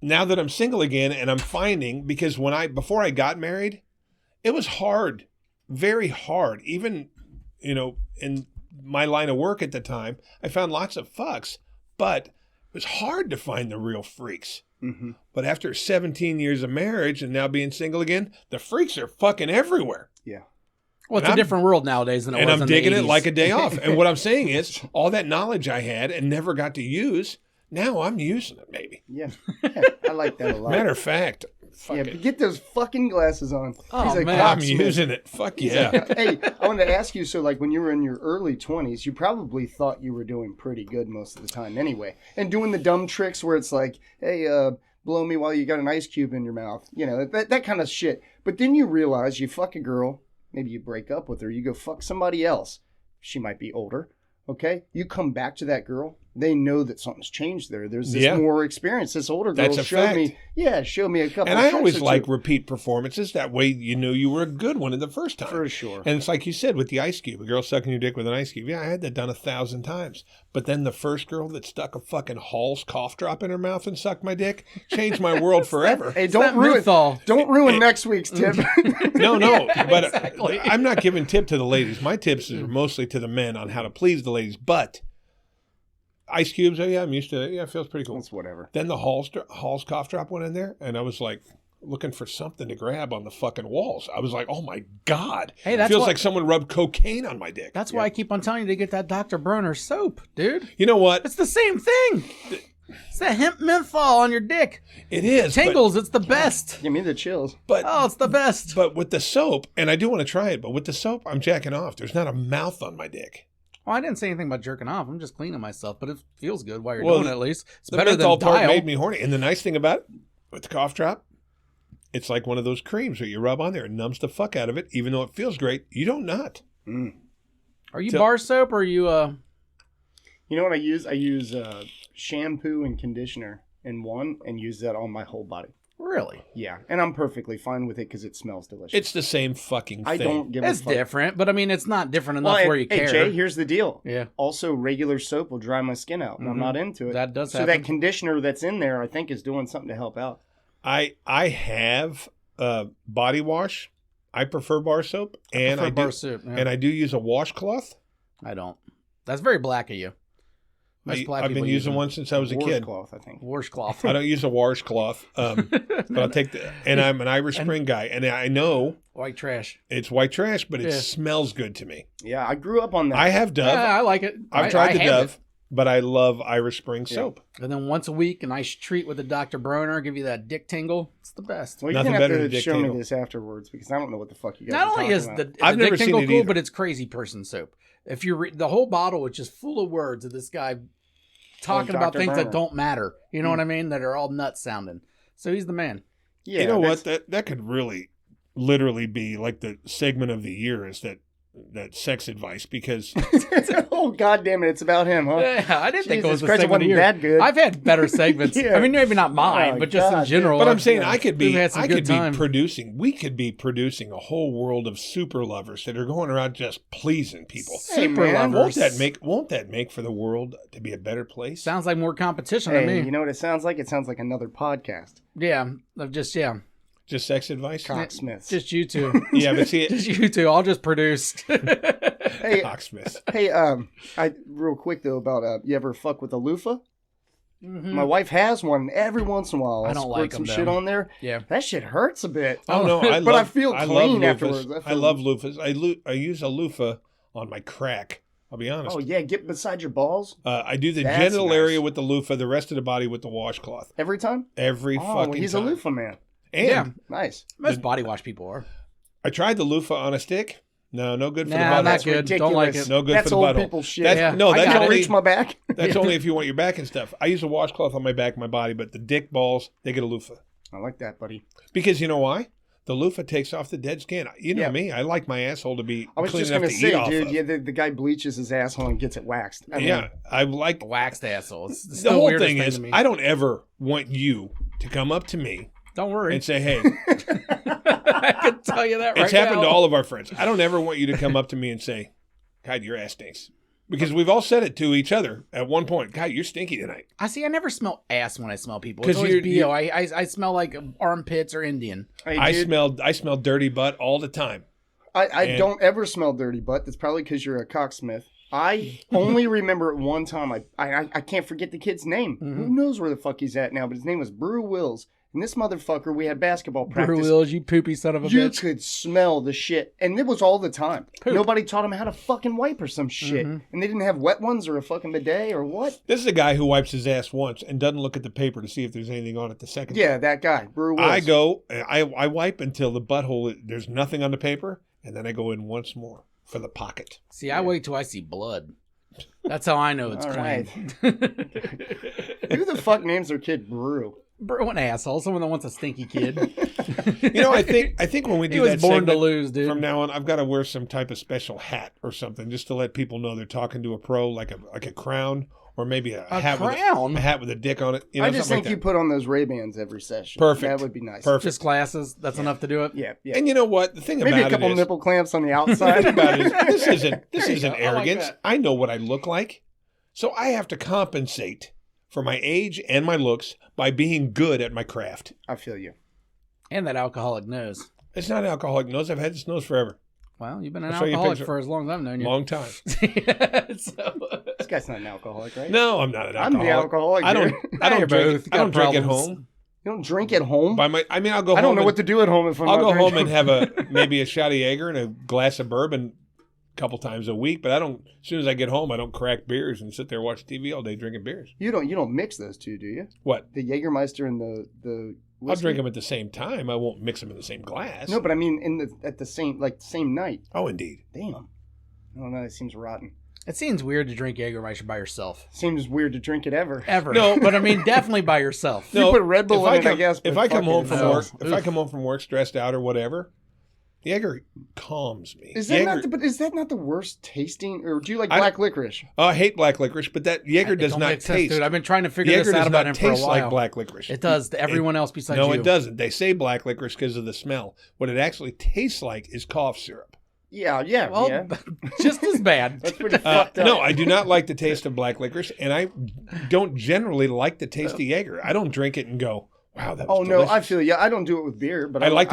now that I'm single again, and I'm finding, because before I got married, it was hard, very hard. Even, in my line of work at the time, I found lots of fucks, but it was hard to find the real freaks. Mm-hmm. But after 17 years of marriage and now being single again, the freaks are fucking everywhere. Yeah. Well, it's and a I'm- different world nowadays than it And was I'm in digging the 80s. it like a day off. And what I'm saying is, all that knowledge I had and never got to use, now I'm using it, maybe. Yeah. I like that a lot. Matter of fact, fuck Yeah, it. but get those fucking glasses on. Oh, He's a man. I'm cocksmith. using it. Fuck yeah. Hey, I wanted to ask you, so like when you were in your early 20s, you probably thought you were doing pretty good most of the time anyway. And doing the dumb tricks where it's like, hey, blow me while you got an ice cube in your mouth. That kind of shit. But then you realize you fuck a girl, maybe you break up with her, you go fuck somebody else. She might be older, okay? You come back to that girl, they know that something's changed there. There's this Yeah. more experience. This older girl That's a showed fact. me a couple And of I tricks always or like two. repeat performances. That way you knew you were a good one in the first time. For sure. And it's like you said with the ice cube, a girl sucking your dick with an ice cube. Yeah, I had that done 1,000 times. But then the first girl that stuck a fucking Hall's cough drop in her mouth and sucked my dick changed my world forever. Hey, that don't ruin menthol. Don't ruin next week's tip. No, but exactly. I'm not giving tip to the ladies. My tips are mostly to the men on how to please the ladies. But ice cubes, oh yeah, I'm used to it. Yeah, it feels pretty cool. That's whatever. Then the Hall's cough drop went in there, and I was like looking for something to grab on the fucking walls. I was like, oh my God. Hey, it that's feels what- like someone rubbed cocaine on my dick. That's why I keep on telling you to get that Dr. Bronner soap, dude. You know what? It's the same thing. It's that hemp menthol on your dick. It is. Tingles, it's the best. Give me the chills. But, Oh, it's the best. but with the soap, and I do want to try it, but with the soap, I'm jacking off. There's not a mouth on my dick. Well, I didn't say anything about jerking off. I'm just cleaning myself, but it feels good while you're Well, doing it at least. It's The better menthol than part dial. made me horny. And the nice thing about it, with the cough drop, it's like one of those creams that you rub on there. It numbs the fuck out of it. Even though it feels great, you don't nut. Are you So- bar soap or are you You know what I use? I use shampoo and conditioner in one and use that on my whole body. really? Yeah, and I'm perfectly fine with it because it smells delicious. It's the same fucking thing. I don't give It's a fuck. different, but I mean, it's not different enough Well, where you hey, care. Jay, here's the deal. Yeah. Also, regular soap will dry my skin out, and I'm Mhm. not into it. That does so happen. that conditioner that's in there, I think, is doing something to help out. I have body wash. I prefer bar soap, and I bar do, soup. Yeah. and I do use a washcloth. I don't. That's very black of you. Most black I've been people using use one since I was a kid. Washcloth, I think. washcloth. I don't use a washcloth, but I'll take the. And I'm an Irish Spring guy, and I know White trash. it's white trash, but it Yeah. smells good to me. Yeah, I grew up on that. I have Dove. Yeah, I like it. I've tried the have Dove, it. but I love Irish Spring soap. And then once a week, a nice treat with a Dr. Broner, give you that dick tingle. It's the best. Well, you're Nothing going to better have than to show Dick me this afterwards because I don't know what the fuck you guys Not are only talking is about. I've the never dick seen tingle it cool, either. but it's crazy person soap. If you read the whole bottle, it's just full of words of this guy talking about Dr. things that Broner. don't matter. You know what I mean? That are all nuts sounding. So he's the man. Yeah, You know what? that's- That could really, literally be like the segment of the year is that sex advice because oh, God damn it. It's about him, huh? Yeah, I didn't think it was Jesus the Christ, it segment of wasn't the year. that good. I've had better segments. Yeah. I mean, maybe not mine, Oh, but just in God, general. But I'm saying yeah. I could We've be had some I good could be time. producing. We could be producing a whole world of super lovers that are going around just pleasing people. Hey, Super man. lovers. Won't that make for the world to be a better place? Sounds like more competition to Hey, me. you know what it sounds like? It sounds like another podcast. Yeah, of just Just sex advice? Cocksmiths. just you two. Yeah, but see Just you two. I'll just produce. Hey, Cocksmith. hey, I real quick though about you ever fuck with a loofah? My wife has one. Every once in a while, I I'll don't squirt like some 'em, shit though. on there. Yeah. That shit hurts a bit. Oh no, But I feel clean loofahs. afterwards. I love loofahs. I use a loofah on my crack. I'll be honest. Oh yeah, get beside your balls I do the That's genital nice. area with the loofah, the rest of the body with the washcloth. every time. Every Oh, well, fucking he's time. a loofah man. And Yeah. Nice. Most body wash people are. I tried the loofah on a stick. No good for Nah, the not butthole. good. Don't like ridiculous. it. No good That's for the old butthole. people shit. That's, Yeah. No, I that's gotta only reach my back. that's only if you want your back and stuff. I use a washcloth on my back and my body, but the dick balls, they get a loofah. I like that, buddy. Because you know why? The loofah takes off the dead skin. You know Yeah. me. I like my asshole to be I was clean just enough gonna to say, eat off dude. of. Yeah, the guy bleaches his asshole and gets it waxed. I mean, Yeah, I like. Waxed assholes. It's The whole weirdest thing is, to me. I don't ever want you to come up to me Don't worry. and say, "Hey." I can tell you that right It's happened now. to all of our friends. I don't ever want you to come up to me and say, "God, your ass stinks," because we've all said it to each other at one point. God, you're stinky tonight. I see. I never smell ass when I smell people. 'Cause It's always you're- BO. I smell like armpits or Indian. hey, I dude, smell dirty butt all the time. I and- don't ever smell dirty butt. That's probably because you're a cocksmith. I only remember at one time. I can't forget the kid's name. Who knows where the fuck he's at now? But his name was Brew Wills. And this motherfucker, we had basketball practice. Brew Wills, you poopy son of a You bitch. could smell the shit. And it was all the time. Poop. Nobody taught him how to fucking wipe or some shit. And they didn't have wet ones or a fucking bidet or what? This is a guy who wipes his ass once and doesn't look at the paper to see if there's anything on it the second Yeah, that guy, Brew Wills. I wipe until the butthole, there's nothing on the paper, and then I go in once more for the pocket. See, I wait till I see blood. That's how I know it's All clean. Who the fuck names their kid Brew? Bro, an asshole. Someone that wants a stinky kid. You know, I think when we do He was that born to segment, lose, dude. from now on, I've got to wear some type of special hat or something just to let people know they're talking to a pro, like a crown, or maybe a hat crown? with a hat with a dick on it. You know, I just something think you like put on those Ray-Bans every session. Perfect. That would be nice. Perfect. Just glasses. That's enough to do it. Yeah, that. yeah. And you know what? The thing Maybe about a couple it is, nipple clamps on the outside. the thing about it is, this isn't There you go. I like arrogance. that. I know what I look like, so I have to compensate for my age and my looks by being good at my craft. I feel you. And that alcoholic nose. It's not alcoholic nose. I've had this nose forever, Well, you've been an I'll show you a alcoholic picture. for as long as I've known you. long time. So, This guy's not an alcoholic, right? No, I'm not an I'm alcoholic. the alcoholic. I don't. here. I You're don't drink. both. You I don't got drink at problems. home. You don't drink at home? I'll go. I home don't know and- what to do at home if I'm I'll not go home drinking. and have maybe a shot of Jaeger and a glass of bourbon a couple times a week. But I don't. As soon as I get home, I don't crack beers and sit there and watch TV all day drinking beers. You don't mix those two, do you? What? The Jägermeister and the I'll whiskey? drink them at the same time. I won't mix them in the same glass. No, but I mean at the same night. Oh, indeed. Damn. I don't know. That seems rotten. it seems weird to drink Jägermeister by yourself. Seems weird to drink it ever. Ever. No. But I mean, definitely by yourself. You put Red Bull in it, I guess. If but I come fuck it, home it's from no. work, not. if I come home from work stressed out or whatever, Jaeger calms me. Is that Jaeger, is that not the worst tasting? Or do you like I- black licorice? I hate black licorice, but that Jaeger It does don't not make sense, taste. dude. I've been trying to figure Jaeger this out does about not him for a taste while. like black licorice. It does to everyone else besides No, you. it doesn't. They say black licorice because of the smell. What it actually tastes like is cough syrup. Yeah, yeah, Well, yeah. just as bad. That's pretty fucked up. No, I do not like the taste of black licorice, and I don't generally like the taste of Jaeger. I don't drink it and go, Wow, that was Oh delicious. no, I feel I don't do it with beer, but I like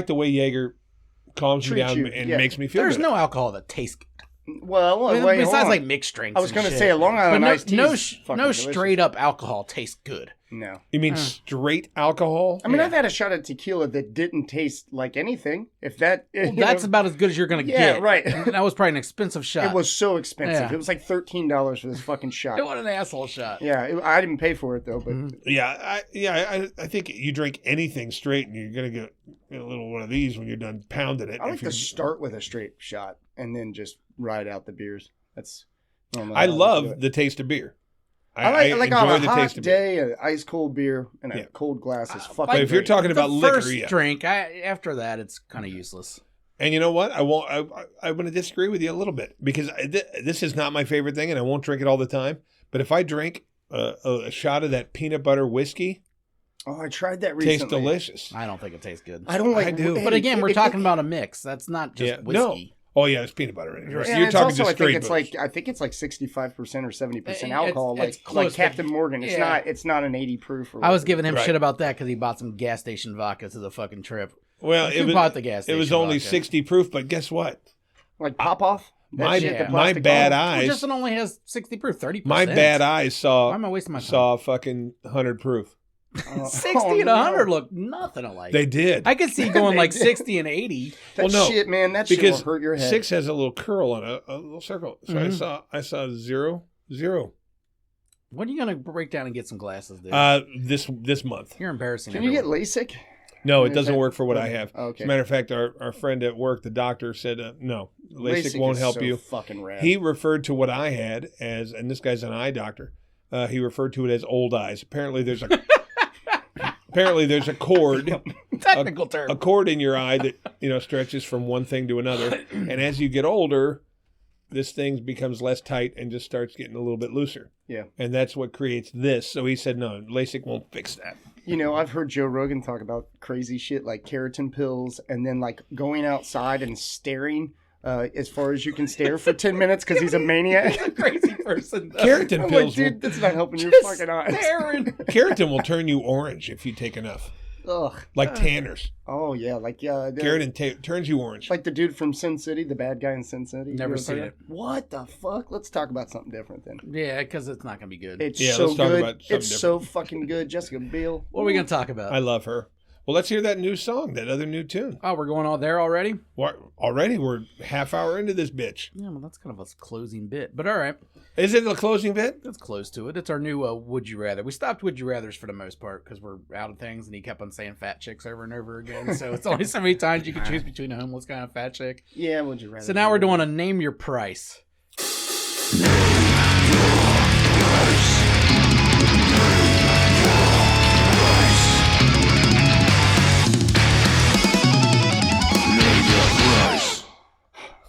the way Jaeger calms me Treats down you, and yeah. makes me feel There's good. no alcohol that tastes good. Well, I mean, wait, besides hold on. like mixed drinks. I was going to say a Long Island iced tea. no is fucking delicious. straight up alcohol tastes good. No. You mean straight alcohol? I mean, Yeah. I've had a shot of tequila that didn't taste like anything. If that, That's about as good as you're going to Yeah, get. right. That was probably an expensive shot. It was so expensive. Yeah. It was like $13 for this fucking shot. It was an asshole shot. Yeah, I didn't pay for it though. But Yeah, I think you drink anything straight, and you're gonna get a little one of these when you're done pounding it. I like If to you're- start with a straight shot and then just ride out the beers. That's. normally I how like to do love it. the taste of beer. I like on enjoy a the hot taste of beer. day, an ice cold beer and a Yeah. cold glass is fucking. But if you're great. talking about the liquor, first yeah. drink, after that, it's kind of useless. And you know what? I won't. I'm going to disagree with you a little bit because this is not my favorite thing, and I won't drink it all the time. But if I drink a shot of that peanut butter whiskey, Oh, I tried that recently. tastes delicious. I don't think it tastes good. I don't like. I do. But again, we're talking about a mix. That's not just Yeah. whiskey. Oh yeah, it's peanut butter in it. And You're it's talking also, just I think straight it's booze. like 65% or 70% It's- alcohol, it's like close to- Captain Morgan. It's yeah. not. It's not an 80 proof. Or I was whatever. giving him Right. shit about that because he bought some gas station vodka to the fucking trip. Well, Who bought the gas it was station only vodka? 60 proof, but guess what? like pop off. My shit, the my plastic bad bottle. Well, eyes. just only has 60 proof, 30%. My bad eyes Why am I wasting my time? saw fucking 100 proof. 60 and 100 look nothing alike. They did. I could see going They like did. 60 and 80. That Well, no, shit, man. That shit because will hurt your head. 6 has a little curl on a little circle. So I saw 0, 0. When are you going to break down and get some glasses, dude? This month. You're embarrassing Can you get everyone. LASIK? No, it Is doesn't that- work for what I have. Okay. As a matter of fact, our friend at work, the doctor, said no, LASIK won't is help so you. Fucking rad. He referred to what I had as, and this guy's an eye doctor. He referred to it as old eyes. Apparently, there's a cord, Technical term. a cord in your eye that stretches from one thing to another. And as you get older, this thing becomes less tight and just starts getting a little bit looser. Yeah. And that's what creates this. So he said, no, LASIK won't fix that. I've heard Joe Rogan talk about crazy shit like keratin pills and then like going outside and staring as far as you can stare for 10 minutes because he's a maniac. a crazy person. though. Keratin I'm like, pills, dude, that's not helping your Just fucking eyes. staring. keratin will turn you orange if you take enough, Ugh. like tanners. Oh, yeah. Like, Keratin turns you orange. like the dude from Sin City, the bad guy in Sin City. You Never know seen what I'm it. talking about? What the fuck? Let's talk about something different then. Yeah, because it's not going to be good. It's Yeah, so let's talk good. about something It's so fucking good. Jessica Biel. What are we going to talk about? I love her. Well, let's hear that new song, that other new tune. Oh, we're going all there already? What, already? We're half hour into this bitch. Yeah, well, that's kind of a closing bit. But all right, Is it the closing bit? that's close to it. It's our new Would You Rather. We stopped Would You Rathers for the most part because we're out of things, and he kept on saying fat chicks over and over again. So it's only so many times you can choose between a homeless guy and a fat chick. Yeah, would you rather? So now we're doing a Name Your Price.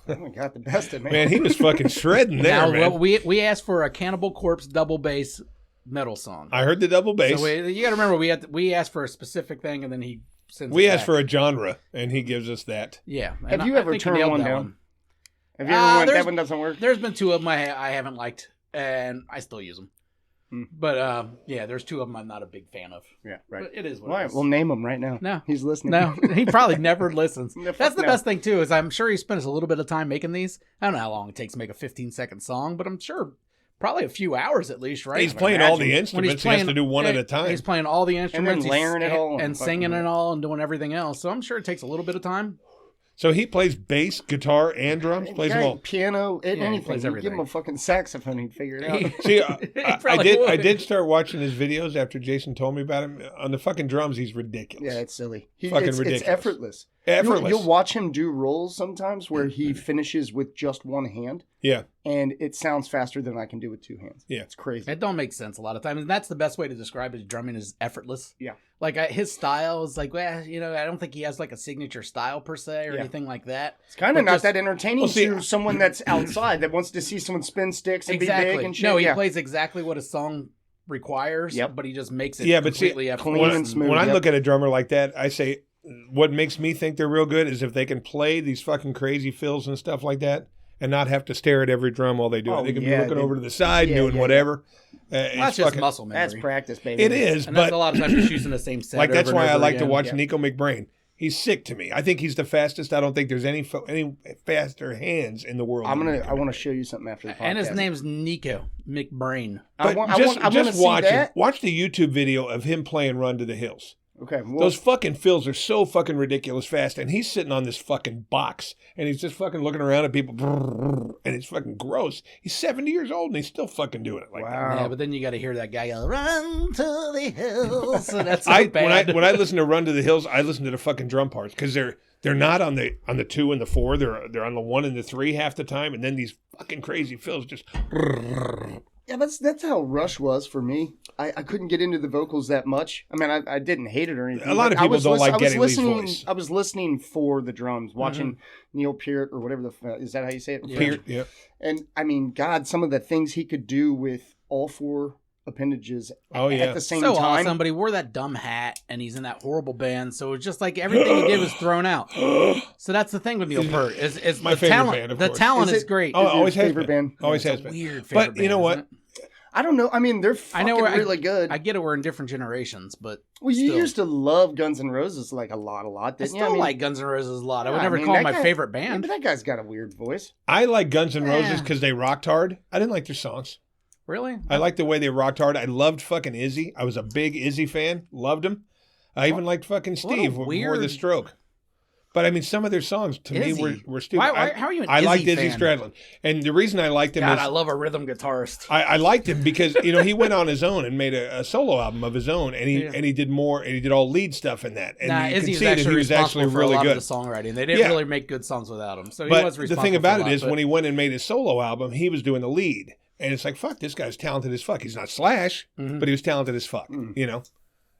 Oh my God, the best of me. Man, he was fucking shredding there, Now, man. well, we asked for a Cannibal Corpse double bass metal song. I heard the double bass. So you got to remember, we asked for a specific thing, and then he sends We it asked back. for a genre, and he gives us that. Yeah. Have and you I ever think he turned nailed one that down? Have you ever went, there's- that one doesn't work? There's been two of them I haven't liked, and I still use them. But yeah, there's two of them I'm not a big fan of. Yeah, right. But it is what All it right, is. we'll name him right now. No. He's listening. No, he probably never listens. No, fuck That's the no. best thing too. Is I'm sure he spends a little bit of time making these. I don't know how long it takes to make a 15-second song, but I'm sure probably a few hours at least, right? He's playing all the When instruments. He has to do one at a time. He's playing all the instruments, he's- layering it all and and singing fucking- it all, and doing everything else. So I'm sure it takes a little bit of time. So he plays bass, guitar, and drums. Plays them Guy, all. piano, he anything. plays You give him everything. a fucking saxophone, he'd figure it out. See, He probably I would. did start watching his videos after Jason told me about him. On the fucking drums, he's ridiculous. Yeah, it's silly. Fucking It's ridiculous. effortless. Effortless. You'll watch him do rolls sometimes where he finishes with just one hand, Yeah. and it sounds faster than I can do with two hands. Yeah. It's crazy. It don't make sense a lot of times, and that's the best way to describe his drumming is effortless. Yeah. Like his style is like, well, I don't think he has like a signature style per se or Yeah. anything like that. It's kind of But not just- that entertaining Well, see, to someone that's outside that wants to see someone spin sticks and be big and shit. No, he yeah. plays exactly what a song requires. Yep. But he just makes it Yeah, but see, completely clean effortless. and smooth. When I Yep. look at a drummer like that, I say, what makes me think they're real good is if they can play these fucking crazy fills and stuff like that and not have to stare at every drum while they do Oh, it. They can yeah, be looking they- over to the side, yeah, doing yeah, whatever. That's just muscle memory. That's practice, baby. It is, And but that's a lot of times just using the same set. like that's over and why I over like to again. watch Yeah. Nico McBrain. He's sick to me. I think he's the fastest. I don't think there's any faster hands in the world. I want to show you something after the podcast. And his name's Nico McBrain. But I want to just see watch it. that. Watch the YouTube video of him playing Run to the Hills. Okay, well, Those fucking fills are so fucking ridiculous fast, and he's sitting on this fucking box, and he's just fucking looking around at people, and it's fucking gross. He's 70 years old, and he's still fucking doing it like that. wow. Yeah, but then you got to hear that guy go, "Run to the hills." So that's so When bad. I listen to Run to the Hills, I listen to the fucking drum parts because they're not on the 2 and the 4. They're on the 1 and the 3 half the time, and then these fucking crazy fills just. Yeah, that's how Rush was for me. I couldn't get into the vocals that much. I mean, I didn't hate it or anything. A lot of but I people was don't like I was Geddy Lee's listening. voice. I was listening for the drums, watching Neil Peart or whatever is that how you say it? Peart, yeah. And I mean, God, some of the things he could do with all 4 appendages Oh, yeah. at the same so time. awesome, but he wore that dumb hat, and he's in that horrible band. So it's just like everything he did was thrown out. So that's the thing with Neil Peart is My the favorite talent. band, of the course. talent Is is it- great. Oh, Is it your always has favorite been. band? Always It's has a been. weird favorite But you know band, what? isn't it? I don't know. I mean, they're fucking really good. I get it. We're in different generations, but well, you still. used to love Guns N' Roses like a lot, I didn't still you? I mean, like Guns N' Roses a lot. I would yeah, never I mean, call him that my guy- favorite yeah, band. but that guy's got a weird voice. I like Guns N' Roses Yeah. because they rocked hard. I didn't like their songs. Really? I liked the way they rocked hard. I loved fucking Izzy. I was a big Izzy fan. Loved him. I even liked fucking What a Steve before weird- the stroke. But I mean, some of their songs to Izzy? me were stupid. Why- how are you an I liked Izzy Izzy fan? Stradlin, and the reason I liked him God, is I love a rhythm guitarist. I liked him because he went on his own and made a solo album of his own, and he did more, and he did all lead stuff in that, and Nah, you can Izzy's see that actually he was responsible actually for really a lot good. of the songwriting. They didn't Yeah. really make good songs without him. So he But was the responsible thing about for a it lot, is but- when he went and made his solo album, he was doing the lead, and it's like, fuck, this guy's talented as fuck. He's not Slash, Mhm. but he was talented as fuck,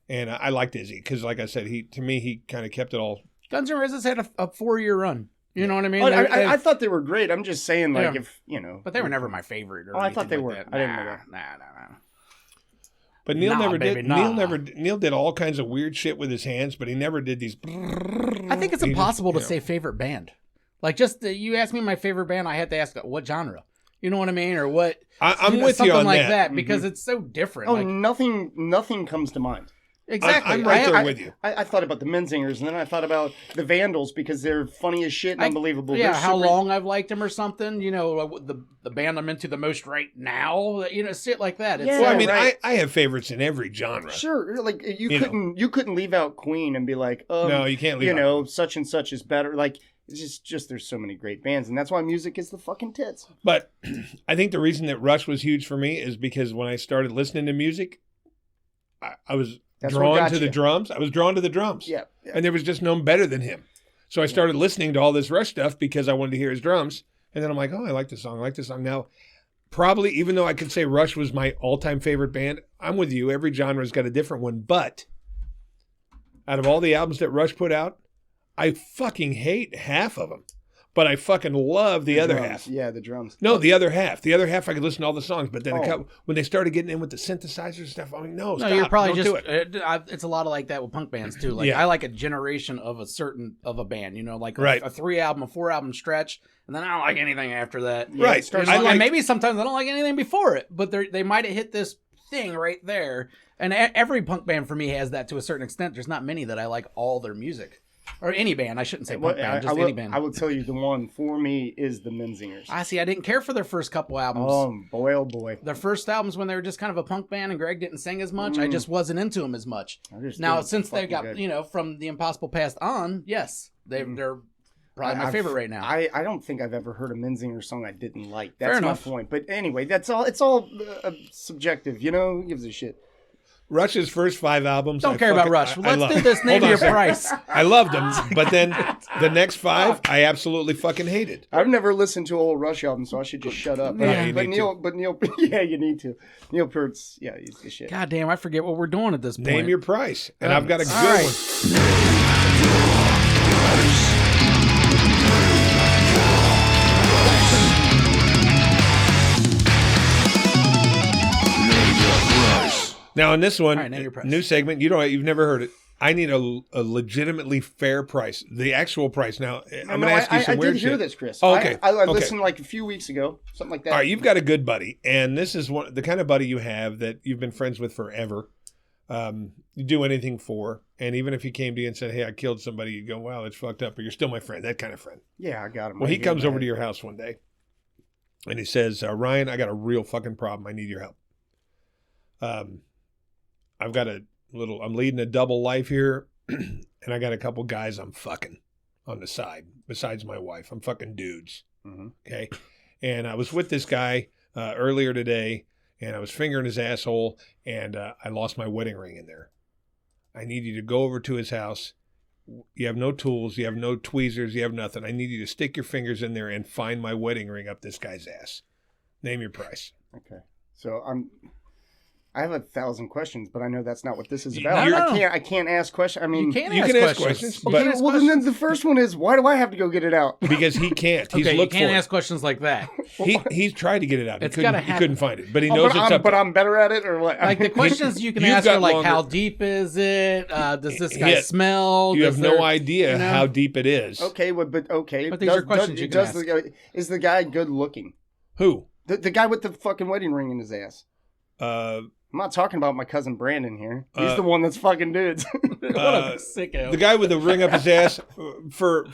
And I liked Izzy because, like I said, he kind of kept it all. Guns N' Roses had a 4-year run. You know what I mean? Oh, They- I thought they were great. I'm just saying, like, Yeah. if you know, but they were never my favorite. Or Oh, I thought anything they like were. that. I didn't know that. Nah. But Neil Nah, never baby, did. nah. Neil did all kinds of weird shit with his hands, but he never did these. I think it's He just- impossible to yeah. say favorite band. Like, just you asked me my favorite band, I had to ask what genre. You know what I mean, or what? I'm with you something on like that. because it's so different. oh, like, nothing comes to mind. exactly. I'm right there I- with you. I thought about the Menzingers, and then I thought about the Vandals because they're funny as shit and unbelievable. Yeah, They're how super- long I've liked them or something. You know, the band I'm into the most right now. You know, shit like that. It's Yeah, Well, I mean, right. I have favorites in every genre. Sure, like you You couldn't leave out Queen and be like, No, you can't leave you out know, such and such is better. Like it's just there's so many great bands, and that's why music is the fucking tits. But I think the reason that Rush was huge for me is because when I started listening to music, I was That's what drawn got to the you. drums. I was drawn to the drums. Yeah. And there was just no one better than him. So I started listening to all this Rush stuff because I wanted to hear his drums. And then I'm like, oh, I like this song. I like this song. Now, probably, even though I could say Rush was my all-time favorite band, I'm with you. Every genre's got a different one. But out of all the albums that Rush put out, I fucking hate half of them. But I fucking love the other drums. half. Yeah, the drums. No, the other half. The other half, I could listen to all the songs. But then Oh. when they started getting in with the synthesizers and stuff, I'm like, no, No, stop. you're probably Don't just. do it. It's a lot of like that with punk bands too. Like Yeah. I like a generation of a band. You know, like Right. a 3-album, a 4-album stretch, and then I don't like anything after that. Right. it starts I And like- maybe sometimes I don't like anything before it, but they might have hit this thing right there. And every punk band for me has that to a certain extent. There's not many that I like all their music, or any band. I shouldn't say punk band, just any band. I will tell you the one for me is the Menzingers. I see. I didn't care for their first couple albums. Oh boy. Their first albums when they were just kind of a punk band and Greg didn't sing as much, I just wasn't into them as much. I just Now, think since they fucking got, good. you know, from The Impossible Past on, yes, they're probably my I've- favorite right now. I don't think I've ever heard a Menzinger song I didn't like. Fair That's my enough. point. But anyway, it's all subjective. You know, who gives a shit? Rush's first 5 albums. Don't I care about fucking- Rush. I Let's love. do this. Name Hold on your a second. price. I loved them, but then the next 5, I absolutely fucking hated. I've never listened to a whole Rush album, so I should just shut up. But, Yeah, you but need Neil, yeah, you need to. Neil Peart's, yeah, he's the shit. God damn, I forget what we're doing at this point. Name your price, and I've got a good All right. one. Now in this one, All right, name your price. new segment, you've never heard it. I need a legitimately fair price. The actual price. Now, I'm going to No, ask you some I weird did hear shit. this, Chris. Oh, okay. I Okay. listened like a few weeks ago, something like that. All right, you've got a good buddy, and this is the kind of buddy you have that you've been friends with forever. You do anything for, and even if he came to you and said, "Hey, I killed somebody," you go, "Wow, that's fucked up," but you're still my friend. That kind of friend. Yeah, I got him. Well, he comes over to your house one day, and he says, "Ryan, I got a real fucking problem. I need your help. I've got I'm leading a double life here, and I got a couple guys I'm fucking on the side besides my wife. I'm fucking dudes." Mm-hmm. Okay. And I was with this guy earlier today, and I was fingering his asshole, and I lost my wedding ring in there. I need you to go over to his house. You have no tools. You have no tweezers. You have nothing. I need you to stick your fingers in there and find my wedding ring up this guy's ass. Name your price. Okay. So I have 1,000 questions, but I know that's not what this is about. No. I can't ask questions. I mean, You can ask questions, okay, but well, then the first one is, why do I have to go get it out? because he can't. He's Okay, you looked can't for ask questions like that. it. He's tried to get it out. It's He gotta couldn't find it, but he Oh, knows it's up but there. I'm better at it, or what? Like the questions you can You've ask are got like, longer- how deep is it? Does this guy Yeah. smell? You Does have no there- idea you know? how deep it is. Okay, but okay. But these are questions you can ask. Is the guy good looking? Who? The guy with the fucking wedding ring in his ass. I'm not talking about my cousin Brandon here. He's the one that's fucking dudes. What a sicko. The guy with the ring up his ass, for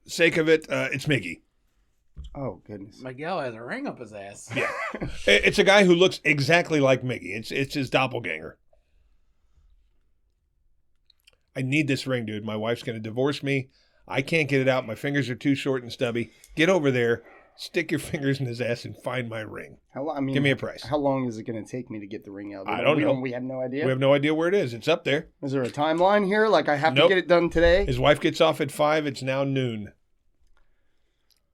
sake of it, it's Miggy. Oh, goodness. Miguel has a ring up his ass. Yeah, it's a guy who looks exactly like Miggy. It's his doppelganger. I need this ring, dude. My wife's going to divorce me. I can't get it out. My fingers are too short and stubby. Get over there, stick your fingers in his ass, and find my ring. Give me a price. How long is it going to take me to get the ring out? I don't know. We have no idea. We have no idea where it is. It's up there. Is there a timeline here? Like I have Nope. to get it done today? His wife gets off at 5. It's now noon.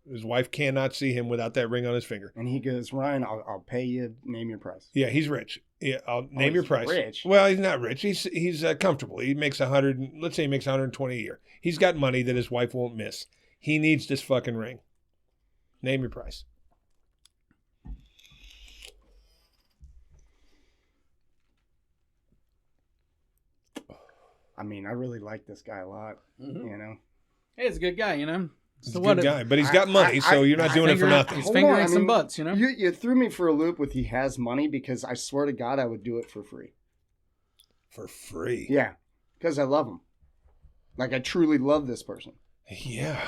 His wife cannot see him without that ring on his finger. And he goes, Ryan, I'll pay you. Name your price. Yeah, he's rich. Yeah, I'll name your he's price. rich. Well, he's not rich. He's comfortable. He makes 100. Let's say he makes 120 a year. He's got money that his wife won't miss. He needs this fucking ring. Name your price. I mean, I really like this guy a lot. Mhm. You know. Hey, he's a good guy, you know. He's a good guy, but he's got I- money, so you're not doing it for nothing. He's Hold on, fingering I some mean, butts, you know. You threw me for a loop with he has money because I swear to God I would do it for free. For free. Yeah, because I love him. Like I truly love this person. Yeah.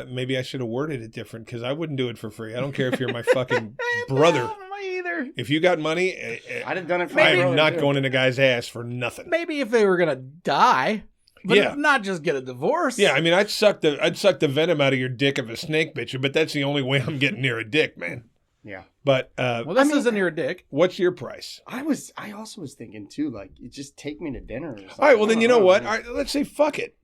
Maybe I should have worded it different because I wouldn't do it for free. I don't care if you're my fucking brother. Me either. If you got money, I'd have done it for I my am brother, not too. going in a guy's ass for nothing. Maybe if they were gonna die, but Yeah. not just get a divorce. Yeah, I mean, I'd suck the venom out of your dick if a snake bit you, but that's the only way I'm getting near a dick, man. Yeah. But Well, this isn't your dick. what's your price? I also was thinking too, like, you just take me to dinner or something. All right, well then I you don't know what? man. All right, let's say fuck it.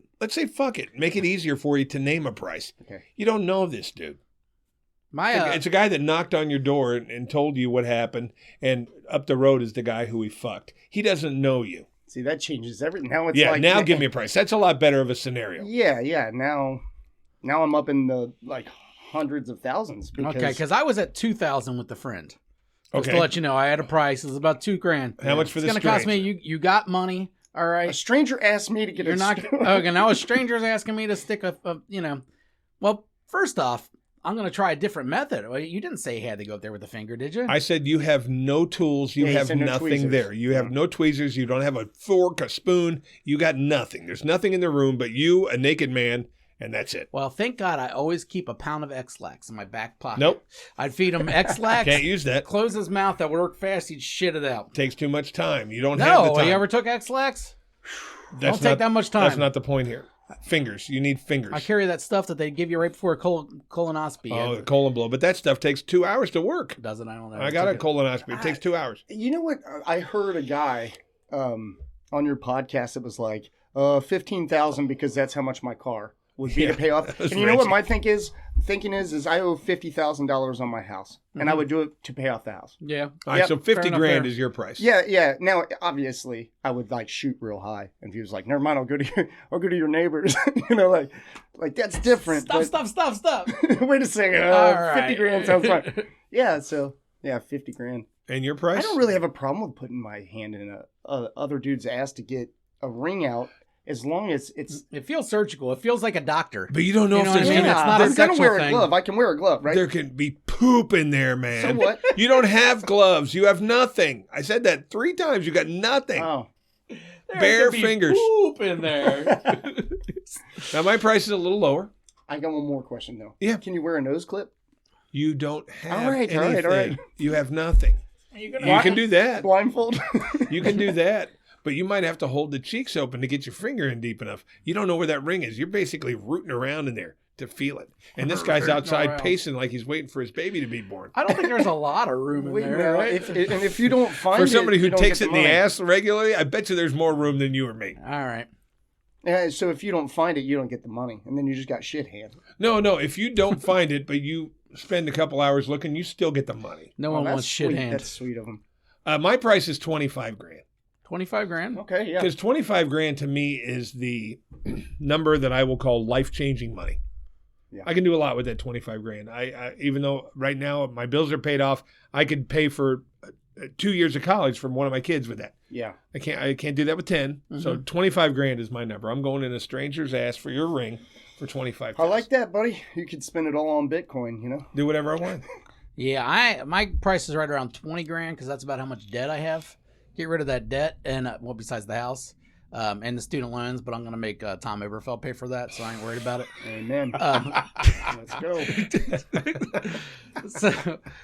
Make it easier for you to name a price. Okay. You don't know this dude. My It's a guy that knocked on your door and told you what happened, and up the road is the guy who he fucked. He doesn't know you. See, that changes everything. Now it's Yeah, like, now give me a price. That's a lot better of a scenario. Yeah. Now I'm up in the like hundreds of thousands. because I was at 2,000 with the friend. Just Okay. to let you know, I had a price. It was about $2,000. How much for It's this gonna cost me. You got money. All a right. stranger asked me to get You're a not. Okay, now a stranger's asking me to stick a. Well, first off, I'm gonna try a different method. Well, you didn't say he had to go up there with the finger, did you? I said you have no tools. You Yeah, he have said no nothing tweezers. there. You have no tweezers. You don't have a fork, a spoon. You got nothing. There's nothing in the room but you, a naked man, and that's it. Well, thank God I always keep a pound of X-Lax in my back pocket. Nope. I'd feed him X-Lax. Can't use that. Close his mouth. That would work fast. He'd shit it out. Takes too much time. You don't have the No, time. you ever took X-Lax? That's don't take that much time. That's not the point here. Fingers. You need fingers. I carry that stuff that they give you right before a colonoscopy. Oh, the colon blow. But that stuff takes 2 hours to work. Does it? I don't know. I got a Took it. colonoscopy. It takes 2 hours. You know what? I heard a guy on your podcast that was like, 15,000 because that's how much my car would be Yeah, to pay off. that was And you know what rich. my thinking is I owe $50,000 on my house, and I would do it to pay off the house. Yeah. All right, Yep, so 50 enough grand there. is your price. Yeah. Now, obviously, I would like shoot real high, and if he was like, "Never mind, I'll go to your neighbors," like that's different. Stop. Wait a second, All 50 right. grand sounds fine. Yeah, so 50 grand. And your price? I don't really have a problem with putting my hand in a other dude's ass to get a ring out, as long as it's. It feels surgical. It feels like a doctor. But you don't know if there's what I mean? gonna, It's not a I'm gonna sexual wear thing. a glove. I can wear a glove, right? there can be poop in there, man. So what? You don't have gloves. You have nothing. I said that 3 times. You got nothing. Oh, There Bare could be fingers. Poop in there. Now my price is a little lower. I got one more question though. Yeah. Can you wear a nose clip? You don't have All right, anything. all right. You have nothing. You can do that. Blindfold. You can do that. But you might have to hold the cheeks open to get your finger in deep enough. You don't know where that ring is. You're basically rooting around in there to feel it. And this guy's Rooting outside around. pacing like he's waiting for his baby to be born. I don't think there's a lot of room in Wait, there. now, Right? if you don't find For it, somebody you who don't takes get it in the money. ass regularly, I bet you there's more room than you or me. All right. Yeah, so if you don't find it, you don't get the money, and then you just got shit hand. No. If you don't find it, but you spend a couple hours looking, you still get the money. No Oh, one that's wants shit sweet. hand. That's sweet of them. My price is $25,000. 25 grand. Okay, yeah. Because $25,000 to me is the number that I will call life-changing money. Yeah. I can do a lot with that $25,000. I even though right now my bills are paid off, I could pay for 2 years of college from one of my kids with that. Yeah. I can't do that with 10. So $25,000 is my number. I'm going in a stranger's ass for your ring for $25,000. I like that, buddy. You could spend it all on Bitcoin, you know? Do whatever I want. Yeah, my price is right around 20 grand because that's about how much debt I have. Get rid of that debt and well, besides the house and the student loans, but I'm gonna make Tom Eberfeld pay for that, so I ain't worried about it. Amen. Let's go.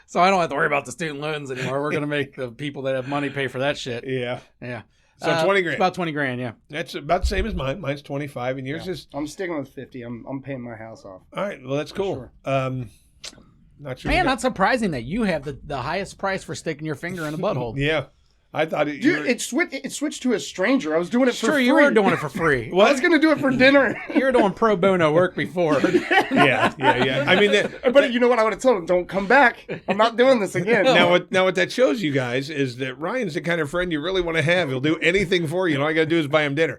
So I don't have to worry about the student loans anymore. We're gonna make the people that have money pay for that shit. Yeah. Yeah. So $20,000. It's about 20 grand. Yeah. That's about the same as mine. Mine's 25, and yours is I'm sticking with 50. I'm paying my house off. all right. Well, that's cool. Sure. Not sure. Man, that's surprising that you have the highest price for sticking your finger in a butthole. Yeah, I thought it. Dude, it switched to a stranger. I was doing it for Sure, free. you were doing it for free. I was going to do it for dinner. You were doing pro bono work before. Yeah. I mean, But you know what? I would have told him, don't come back. I'm not doing this again. now what that shows you guys is that Ryan's the kind of friend you really want to have. He'll do anything for you. All you got to do is buy him dinner.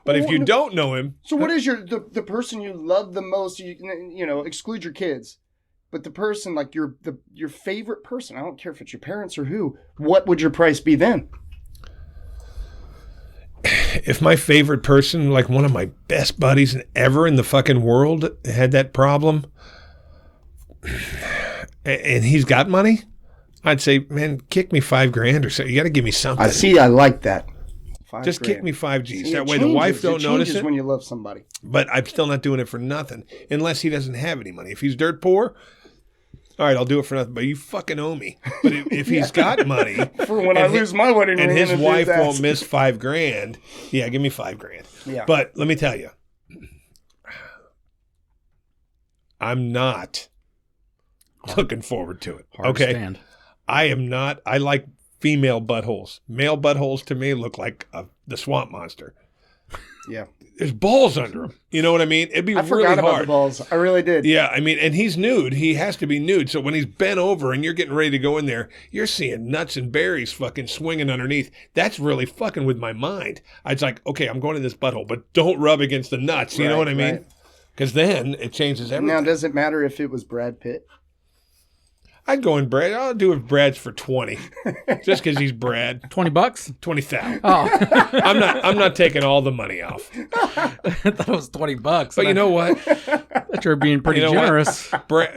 But if you don't know him, So what is the person you love the most? You know, exclude your kids. But the person, like your favorite person, I don't care if it's your parents or who, what would your price be then? if my favorite person, like one of my best buddies ever in the fucking world, had that problem, and he's got money, I'd say, man, kick me $5,000 or so. You got to give me something. I like that. Just kick me 5 G's. See, That it way the wife changes. don't notice it. When you love somebody. But I'm still not doing it for nothing unless he doesn't have any money. If he's dirt poor, all right, I'll do it for nothing. But you fucking owe me. But if he's got money, For when I lose my wedding ring and his in a wife dude's ass. won't miss $5,000, yeah, give me $5,000. Yeah. But let me tell you, I'm not looking forward to it. Hard to okay, stand. I am not. I like female buttholes. Male buttholes to me look like the swamp monster. Yeah. There's balls under them. You know what I mean? It'd be I really forgot about the hard. balls. I really did. Yeah, I mean, and he's nude. He has to be nude. So when he's bent over and you're getting ready to go in there, you're seeing nuts and berries fucking swinging underneath. That's really fucking with my mind. I was like, okay, I'm going to this butthole, but don't rub against the nuts. You know what I mean? Right. Because then it changes everything. Now, does it matter if it was Brad Pitt? I'd go in Brad. I'll do it Brad's for 20, just because he's Brad. $20? 20,000. Oh, I'm not taking all the money off. I thought it was $20. But you know what? That you're being pretty You know what? generous.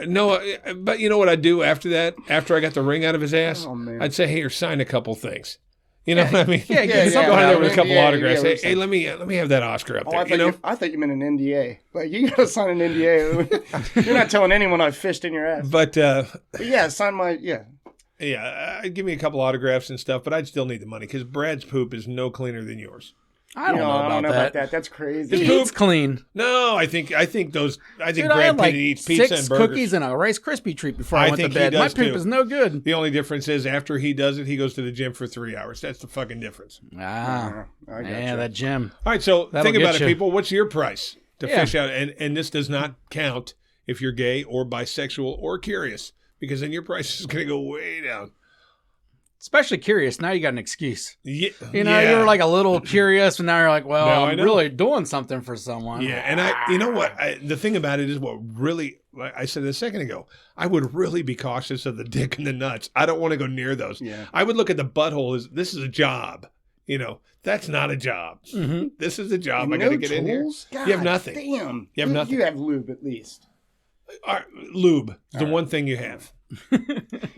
No, but you know what I'd do after that? After I got the ring out of his ass, Oh, man. I'd say, "Hey, here, sign a couple things." You know what I mean? Yeah, Yeah, something Go in out there of with a it. couple Yeah, autographs. yeah, Hey, let me have that Oscar up Oh, there. I thought you meant an NDA. Like, you got to sign an NDA. You're not telling anyone I fished in your ass. But But yeah, sign my, yeah. yeah, give me a couple autographs and stuff. But I'd still need the money because Brad's poop is no cleaner than yours. I don't know about that. That's crazy. He eats clean. No, I think Dude, Brad I had Pitt like eats pizza 6 and burgers. cookies and a Rice Krispie treat before I I went to think he bed. My does, poop too. is no good. The only difference is after he does it, he goes to the gym for 3 hours. That's the fucking difference. Ah, I got yeah, you. that gym. All right, so That'll think about get it, you. people. What's your price to Yeah. fish out? And this does not count if you're gay or bisexual or curious, because then your price is going to go way down. Especially curious. Now you got an excuse. Yeah, You know, you were like a little curious, and now you're like, well, Now I I'm know. really doing something for someone. Yeah, and you know what? The thing about it is what really, like I said a second ago, I would really be cautious of the dick and the nuts. I don't want to go near those. Yeah. I would look at the butthole as this is a job. You know, that's not a job. Mm-hmm. This is a job. And I got to get in here. tools? God, You have nothing. Damn. You have nothing. You have lube at least. All right, lube is the All right. one thing you have.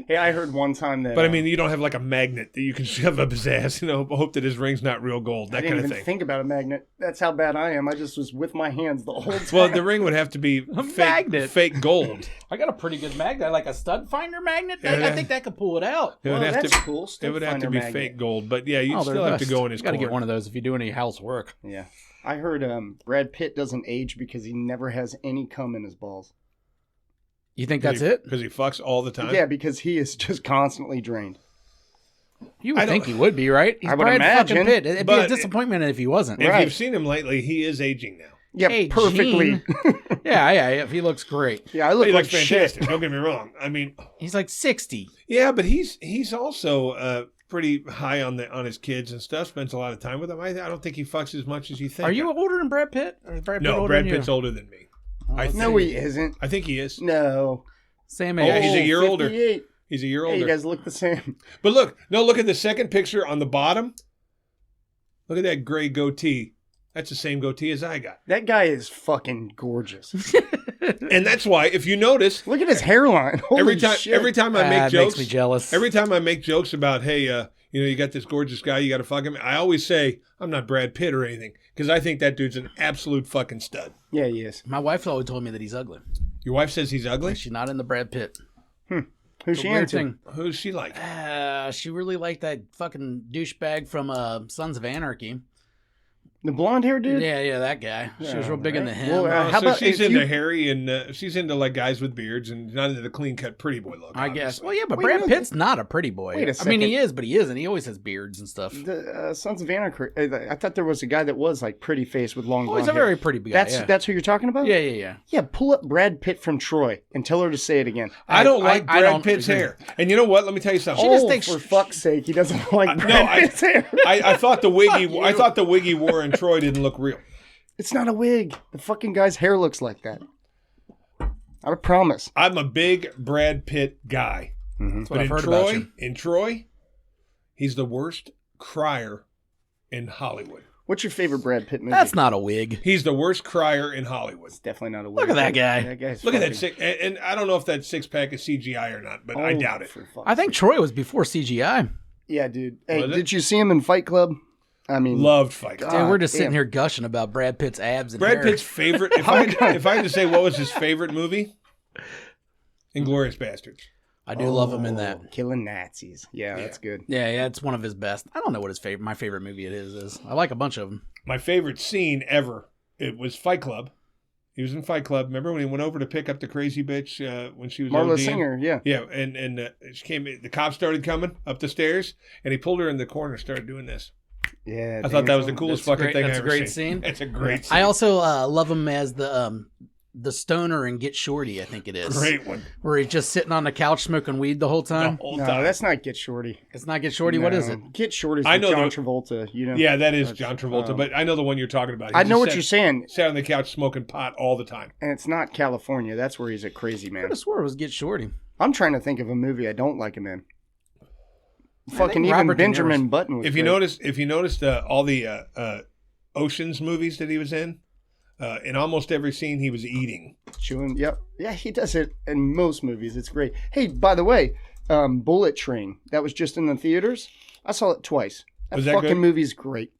Hey, I heard one time that. But I mean, you don't have like a magnet that you can shove up his ass. You know, hope that his ring's not real gold. I That didn't kind of even thing. think about a magnet. That's how bad I am. I just was with my hands the whole time. Well, the ring would have to be magnet. fake gold. I got a pretty good magnet, like a stud finder magnet. Yeah, I think that could pull it out. It would Well, have that's to. cool. It would have to be fake gold. But yeah, you Oh, still have to go in his Got to corner. get one of those if you do any housework. Yeah. I heard Brad Pitt doesn't age because he never has any cum in his balls. You think that's it? Because he fucks all the time. Yeah, because he is just constantly drained. You I would don't- think he would be, right? He's I would Brad fucking imagine, Pitt. It'd be a but- disappointment if he wasn't. If Right. you've seen him lately, he is aging now. Yeah, Hey, perfectly. Yeah, if he looks great. Yeah, I look He like looks shit. fantastic. Don't get me wrong. I mean, He's like 60. yeah, but he's also pretty high on his kids and stuff. Spends a lot of time with them. I don't think he fucks as much as you think. Are you older than Brad Pitt? Or is Brad Pitt No, older Brad than you? Pitt's older than me. I No, think. he isn't. I think he is. No. Same Yeah, age. he's a year older. 58. He's a year Hey, older. you guys look the same. But look at the second picture on the bottom. Look at that gray goatee. That's the same goatee as I got. That guy is fucking gorgeous. And that's why, if you notice, Look at his hairline. Holy every shit. time I make It jokes, makes me jealous. every time I make jokes about, hey, you got this gorgeous guy, you got to fuck him. I always say I'm not Brad Pitt or anything because I think that dude's an absolute fucking stud. Yeah, he is. My wife's always told me that he's ugly. Your wife says he's ugly. She's not in the Brad Pitt. Who's It's a she weird into? thing. Who's she like? She really liked that fucking douchebag from Sons of Anarchy. The blonde hair dude? Yeah, that guy. She was real big into him. Well, Oh, how so about she's if into you- Harry and she's into like guys with beards and not into the clean cut pretty boy look. I guess. obviously. Well, yeah, but Wait, Brad no, Pitt's not a pretty boy. wait a I mean, he second. is, but he isn't. He always has beards and stuff. The Sons of Anarchy. I thought there was a guy that was like pretty face with long Oh, blonde he's a hair. very pretty guy. That's who you're talking about? Yeah. Yeah, pull up Brad Pitt from Troy and tell her to say it again. I don't like I Brad don't Pitt's agree. hair. And you know what? Let me tell you something. She just Oh, thinks- for fuck's sake, he doesn't like no, Brad Pitt's hair. I thought the wig you. I thought the wig he wore in Troy didn't look real. It's not a wig. The fucking guy's hair looks like that. I promise. I'm a big Brad Pitt guy. That's what But I've heard about you. in Troy, he's the worst crier in Hollywood. What's your favorite Brad Pitt movie? That's not a wig. He's the worst crier in Hollywood. It's definitely not a wig. Look at that guy. That guy's Look at that fucking- six, and I don't know if that six pack is CGI or not, but I Oh, doubt it. for fuck's I think sake. Troy was before CGI. Yeah, dude. Hey, Was it? did you see him in Fight Club? I mean, Loved Fight Club. God. Dude, we're just sitting damn. here gushing about Brad Pitt's abs and Brad hair. Pitt's favorite. If I had to say what was his favorite movie, Inglourious Bastards. I do love him in that. Killing Nazis. Yeah, that's good. Yeah, it's one of his best. I don't know what my favorite movie it is. I like a bunch of them. My favorite scene ever. It was Fight Club. He was in Fight Club. Remember when he went over to pick up the crazy bitch when she was Marla ODing? Singer, yeah. Yeah, and she came. The cops started coming up the stairs, and he pulled her in the corner, and started doing this. Yeah. I thought that was the coolest That's fucking great- thing that's I a ever great seen. scene. It's a great scene. I also love him as the stoner in Get Shorty, I think it is. Great one. Where he's just sitting on the couch smoking weed the whole The time. whole No, time. that's not Get Shorty. It's not Get Shorty. What is No. it? Get Shorty's I with know John the- Travolta. You know. Yeah, that is That's- John Travolta, but I know the one you're talking about. He I know just what sat- you're saying, Sat on the couch smoking pot all the time. and it's not California. That's where he's a crazy I man. could have swore it was Get Shorty. I'm trying to think of a movie I don't like him in. I Fucking think even Robert De Benjamin Niro's- Button was If you great. noticed all the Ocean's movies that he was in almost every scene he was eating. Chewing, yep. Yeah, he does it in most movies. It's great. Hey, by the way, Bullet Train, that was just in the theaters. I saw it twice. That Was that fucking good? movie's great.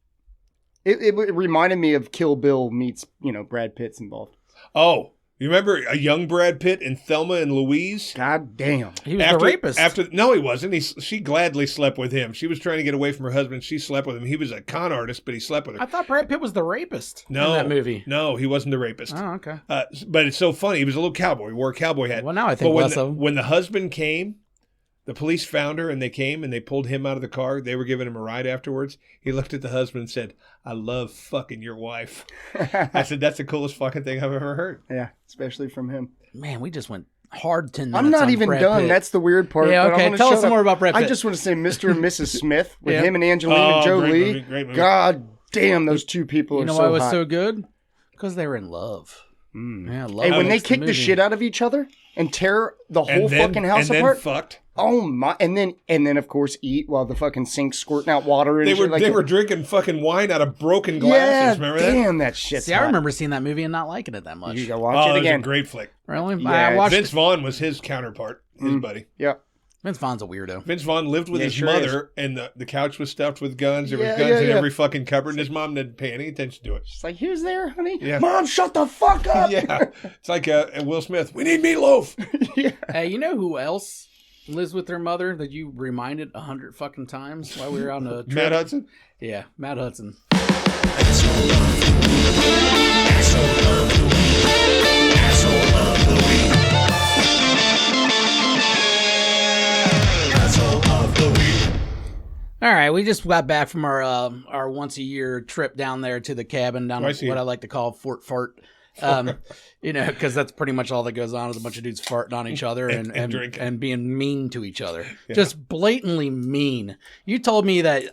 It reminded me of Kill Bill meets, Brad Pitt's involved. Oh, you remember a young Brad Pitt in Thelma and Louise? God damn. He was the rapist. No, he wasn't. She gladly slept with him. She was trying to get away from her husband. She slept with him. He was a con artist, but he slept with her. I thought Brad Pitt was the rapist No, in that movie. No, he wasn't the rapist. Oh, okay. But it's so funny. He was a little cowboy. He wore a cowboy hat. Well, now I think But when less of him. when the husband came, the police found her and they came and they pulled him out of the car. They were giving him a ride afterwards. He looked at the husband and said, "I love fucking your wife." I said, "That's the coolest fucking thing I've ever heard." Yeah, especially from him. Man, we just went hard 10 minutes. I'm not on even Brad done. Pitt. That's the weird part. Yeah, but okay. I'm gonna Tell us shut some up. more about Brad Pitt. I just want to say Mr. and Mrs. Smith with Yeah. him and Angelina Jolie. Great movie. God damn, those two people You are know so why it was hot. so good? Because they were in love. Yeah, love Hey, when they makes kick the movie. shit out of each other and tear the whole And then, fucking house and apart. then fucked. Oh my! And then of course eat while the fucking sink's squirting out water and They shit. were drinking fucking wine out of broken glasses. Remember that? damn that shit. See, I remember seeing that movie and not liking it that much. You gotta Oh, watch it it was again. a great flick. Really? Yeah, I watched Vince Vaughn was his counterpart, his buddy. Yeah. Vince Vaughn's a weirdo. Vince Vaughn lived with Yeah, his sure mother, and the couch was stuffed with guns. There was Yeah, guns yeah, in yeah. every fucking cupboard, and his mom didn't pay any attention to it. It's like, who's there, honey? Yeah. Mom, shut the fuck up. Yeah, it's like Will Smith. We need meatloaf. Yeah. Hey, you know who else lives with their mother that you reminded 100 fucking times while we were on a trip? Matt Hudson. Yeah, Matt Hudson. All right, we just got back from our once a year trip down there to the cabin down Twice a at what year. I like to call Fort Fart. You know, because that's pretty much all that goes on is a bunch of dudes farting on each other And drinking. and being mean to each other. Just blatantly mean. You told me that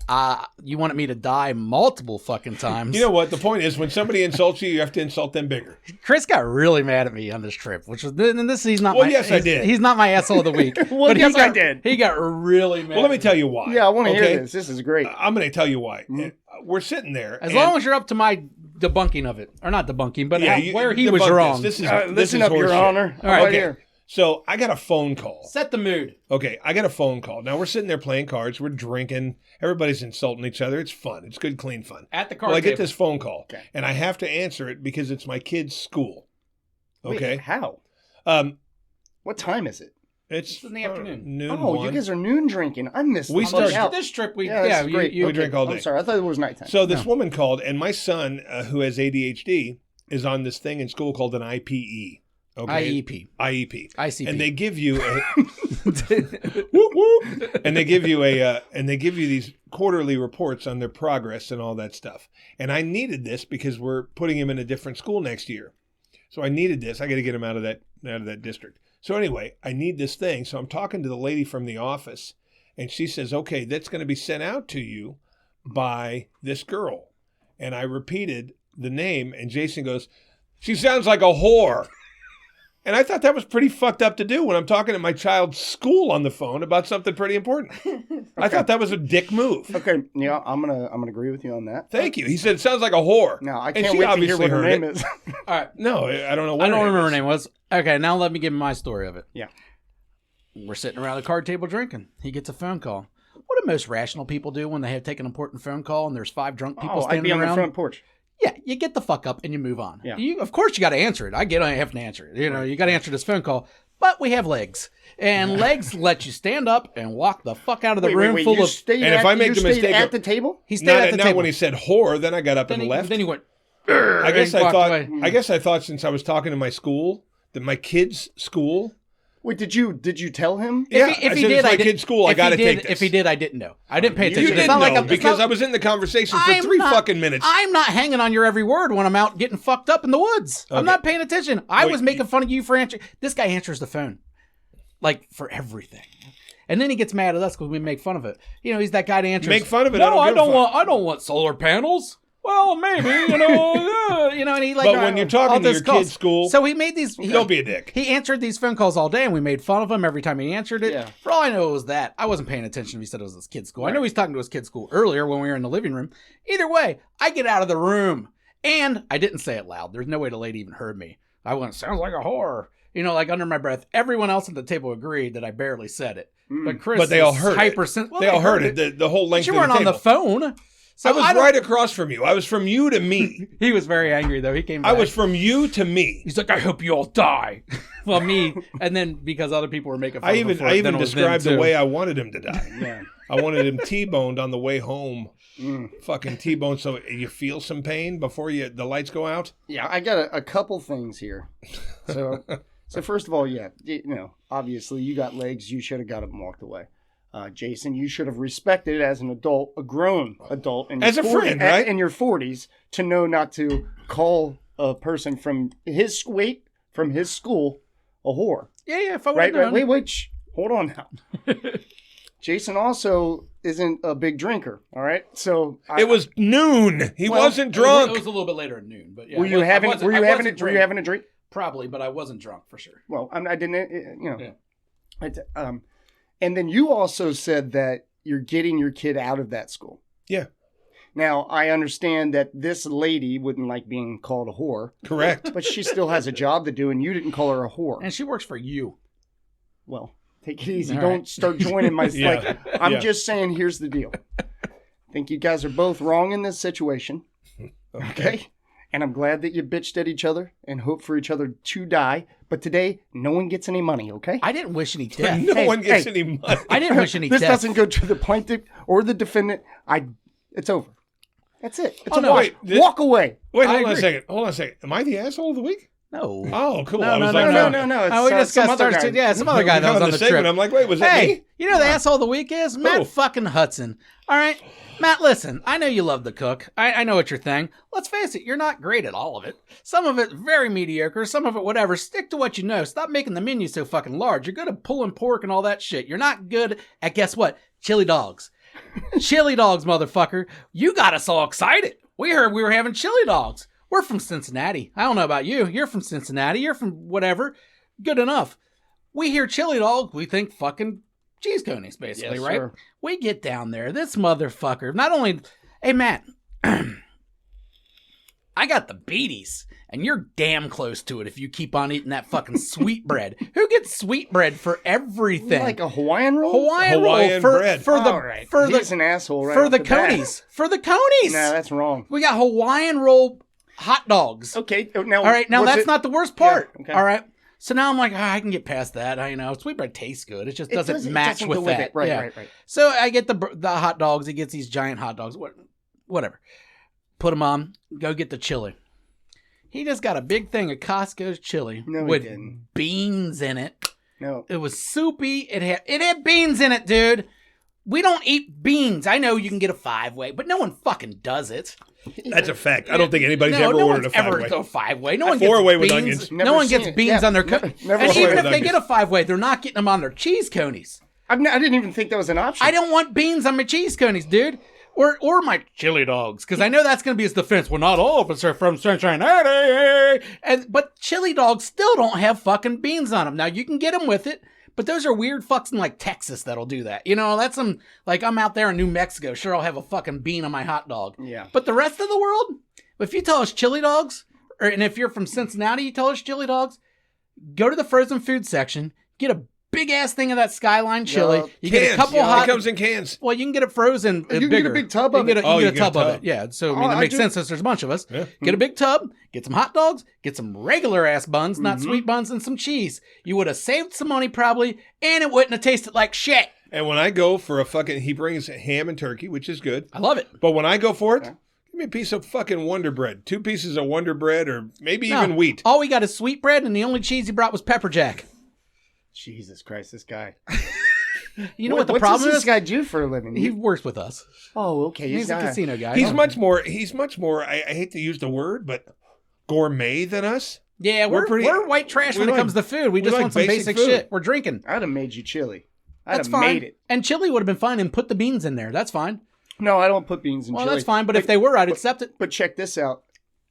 you wanted me to die multiple fucking times. You know what? The point is, when somebody insults you, you have to insult them bigger. Chris got really mad at me on this trip, which was and this. He's not. Well, my, yes, I he's- did. He's not my asshole of the week. Well, but yes, he got, I did. He got really mad. Well, let me tell you why. Yeah, I want to okay? hear this. This is great. I'm going to tell you why. We're sitting there. As and- long as you're up to my debunking of it, or not debunking, but Yeah, where he debunk was this. wrong. This is Listen up, Your horseshit. Honor. All right, Right okay. here. So I got a phone call. Set the mood. Okay, I got a phone call. Now we're sitting there playing cards. We're drinking. Everybody's insulting each other. It's fun. It's good, clean fun. At the card Well, I get table. this phone call, Okay. and I have to answer it because it's my kid's school. Wait, Okay, how? What time is it? it's in the afternoon. Noon. Oh, you 1. guys are noon drinking. I missed We this. start- Fuck out. This trip, we Yeah, this is great. you We drink all day. I'm sorry. I thought it was nighttime. So this woman called, and my son, who has ADHD, is on this thing in school called an IPE. Okay, IEP, IEP, ICP, and they give you a whoop, whoop, and they give you these quarterly reports on their progress and all that stuff. And I needed this because we're putting him in a different school next year, so I needed this. I got to get him out of that district. So anyway, I need this thing. So I'm talking to the lady from the office, and she says, "Okay, that's going to be sent out to you by this girl." And I repeated the name, and Jason goes, "She sounds like a whore." And I thought that was pretty fucked up to do when I'm talking to my child's school on the phone about something pretty important. I thought that was a dick move. Okay, yeah, I'm gonna agree with you on that. Thank you. He said, it sounds like a whore. No, I And can't she wait to hear obviously what her heard name it. is. All right. No, I don't know what I don't remember her is. name was. Okay, now let me give my story of it. Yeah. We're sitting around the card table drinking. He gets a phone call. What do most rational people do when they have taken an important phone call and there's 5 drunk people Oh, I'd standing be on around? the front porch. Yeah, you get the fuck up and you move on. Yeah. Of course you got to answer it. I have to answer it. You know, you got to answer this phone call. But we have legs. And legs let you stand up and walk the fuck out of the room full you of... stayed And if I make you the stayed mistake at of- the table? He stayed at the Not table. when he said whore, then I got up then, and left. then he went... I guess and I walked thought. away. I guess I thought since I was talking to my school, that my kid's school. Wait, did you tell him? Yeah, If I he said, did, it's my I did. kid's school. I if he got to did- take this. If he did, I didn't know. I didn't pay You attention. didn't It's not like know I'm, because I was in the conversation for I'm 3 not- fucking minutes. I'm not hanging on your every word when I'm out getting fucked up in the woods. I'm Okay. not paying attention. I Wait, was making fun of you for answering. This guy answers the phone, like for everything, and then he gets mad at us because we make fun of it. You know, he's that guy to answer. Make fun of it, No, I don't give a fuck. I don't want solar panels. Well, maybe you know, and he like. But when you're talking all to this your calls. kid's school, so he made these. don't be a dick. He answered these phone calls all day, and we made fun of him every time he answered it. Yeah. For all I know, it was that. I wasn't paying attention if he said it was his kid's school. I know he's talking to his kid's school earlier when we were in the living room. Either way, I get out of the room, and I didn't say it loud. There's no way the lady even heard me. I went, sounds like a whore. You know, like under my breath. Everyone else at the table agreed that I barely said it. But Chris But they all is heard hypersensitive. Well, they all heard it. The whole length But you of weren't the on table. the phone. So I was don't- right across from you. I was from you to me. He was very angry, though. He came back. I was from you to me. He's like, I hope you all die. Well, me, and then because other people were making fun I of him even for it, I then even it was them, described the too. way I wanted him to die. Yeah. I wanted him T-boned on the way home. Fucking T-boned so you feel some pain before the lights go out. Yeah, I got a couple things here. So first of all, yeah, obviously you got legs. You should have got up and walked away. Jason, you should have respected as an adult, a grown adult, in your As a friend, right? in your 40s, to know not to call a person from his school a whore. Yeah, if I would Right, have known. wait, shh. Hold on now. Jason also isn't a big drinker, all right? So It was noon. He wasn't It drunk. was a little bit later at noon, but yeah. were you having a drink? Probably, but I wasn't drunk for sure. Well, I didn't, Yeah. And then you also said that you're getting your kid out of that school. Yeah. Now, I understand that this lady wouldn't like being called a whore. Correct. But she still has a job to do, and you didn't call her a whore. And she works for you. Well, take it easy. All Don't right. start joining my... Yeah. Like, I'm Yeah. just saying, here's the deal. I think you guys are both wrong in this situation. Okay? And I'm glad that you bitched at each other and hope for each other to die. But today, no one gets any money, okay? I didn't wish any death. No one gets any money. I didn't wish any This death. doesn't go to the plaintiff or the defendant. It's over. That's it. It's Oh, a no, wash. wait, Walk away. Wait, I hold on a agree. second. Hold on a second. Am I the asshole of the week? No. Oh, cool. No, I was no, like, No. It's, Oh, we just some got other started. guy. Yeah, some other guy that was on the segment. trip. I'm like, wait, was that Hey, me? you know the asshole of the week is? Matt Who? fucking Hudson. All right? Matt, listen, I know you love to cook. I know it's your thing. Let's face it, you're not great at all of it. Some of it very mediocre, some of it whatever. Stick to what you know. Stop making the menu so fucking large. You're good at pulling pork and all that shit. You're not good at, guess what? Chili dogs. Chili dogs, motherfucker. You got us all excited. We heard we were having chili dogs. We're from Cincinnati. I don't know about you. You're from Cincinnati. You're from whatever. Good enough. We hear chili dog, we think fucking cheese conies, basically, Yes, right? sir. We get down there. This motherfucker, not only, hey, Matt, I got the beaties, and you're damn close to it if you keep on eating that fucking sweetbread. Who gets sweetbread for everything? Like a Hawaiian roll? Hawaiian Hawaiian roll for, bread. for the All right. for He's the an asshole right for off the bat. conies. For the conies. No, that's wrong. We got Hawaiian roll hot dogs. Okay. Now, All right, now was that's it- not the worst part. Yeah, okay. All right. So now I'm like, I can get past that. I know sweetbread tastes good. It just doesn't match doesn't with go that. it. Right, Yeah. right. So I get the hot dogs. He gets these giant hot dogs. Whatever. Put them on. Go get the chili. He just got a big thing of Costco's chili No, he with didn't. beans in it. No. It was soupy. It had beans in it, dude. We don't eat beans. I know you can get a 5-way, but no one fucking does it. That's a fact. I don't think anybody's no ever one's ordered a ever 5-way. go 5-way. No A one gets 4-way with beans. onions. No Never one seen gets it. beans Yeah, on their never and seen even it. if they get a 5-way, they're not getting them on their cheese conies. I didn't even think that was an option. I don't want beans on my cheese conies, dude. Or my chili dogs, because I know that's going to be his defense. Well, not all of us are from Cincinnati. But chili dogs still don't have fucking beans on them. Now, you can get them with it, but those are weird fucks in, like, Texas that'll do that. You know, that's some, like, I'm out there in New Mexico. Sure, I'll have a fucking bean on my hot dog. Yeah. But the rest of the world, if you tell us chili dogs, and if you're from Cincinnati, you tell us chili dogs, go to the frozen food section, get a big ass thing of that Skyline chili. Yeah. You get a Cans. couple It hot. comes in cans. Well, you can get it frozen. You can get a bigger. big tub You of can it. get a, you Oh, can you get a tub get a of tub. it. Yeah. So I Oh, mean, that I makes do- sense since there's a bunch of us. Yeah. Get a big tub. Get some hot dogs. Get some regular ass buns, not sweet buns, and some cheese. You would have saved some money probably, and it wouldn't have tasted like shit. And when I go for a fucking, he brings ham and turkey, which is good. I love it. But when I go for it, give me a piece of fucking Wonder Bread. 2 pieces of Wonder Bread, or maybe No, even wheat. All we got is sweet bread, and the only cheese he brought was pepper jack. Jesus Christ, this guy. You know what the What problem does is? this guy do for a living? He works with us. Oh, okay. He's a casino guy. He's much more. I hate to use the word, but gourmet than us. Yeah, We're we're pretty- white trash we when it like- comes to food. We we just like want some basic basic food. shit. We're drinking. I'd have made you chili. I'd That's have fine. made it. And chili would have been fine and put the beans in there. That's fine. No, I don't put beans in Well, chili. that's fine. But if they were, I'd accept it. But check this out.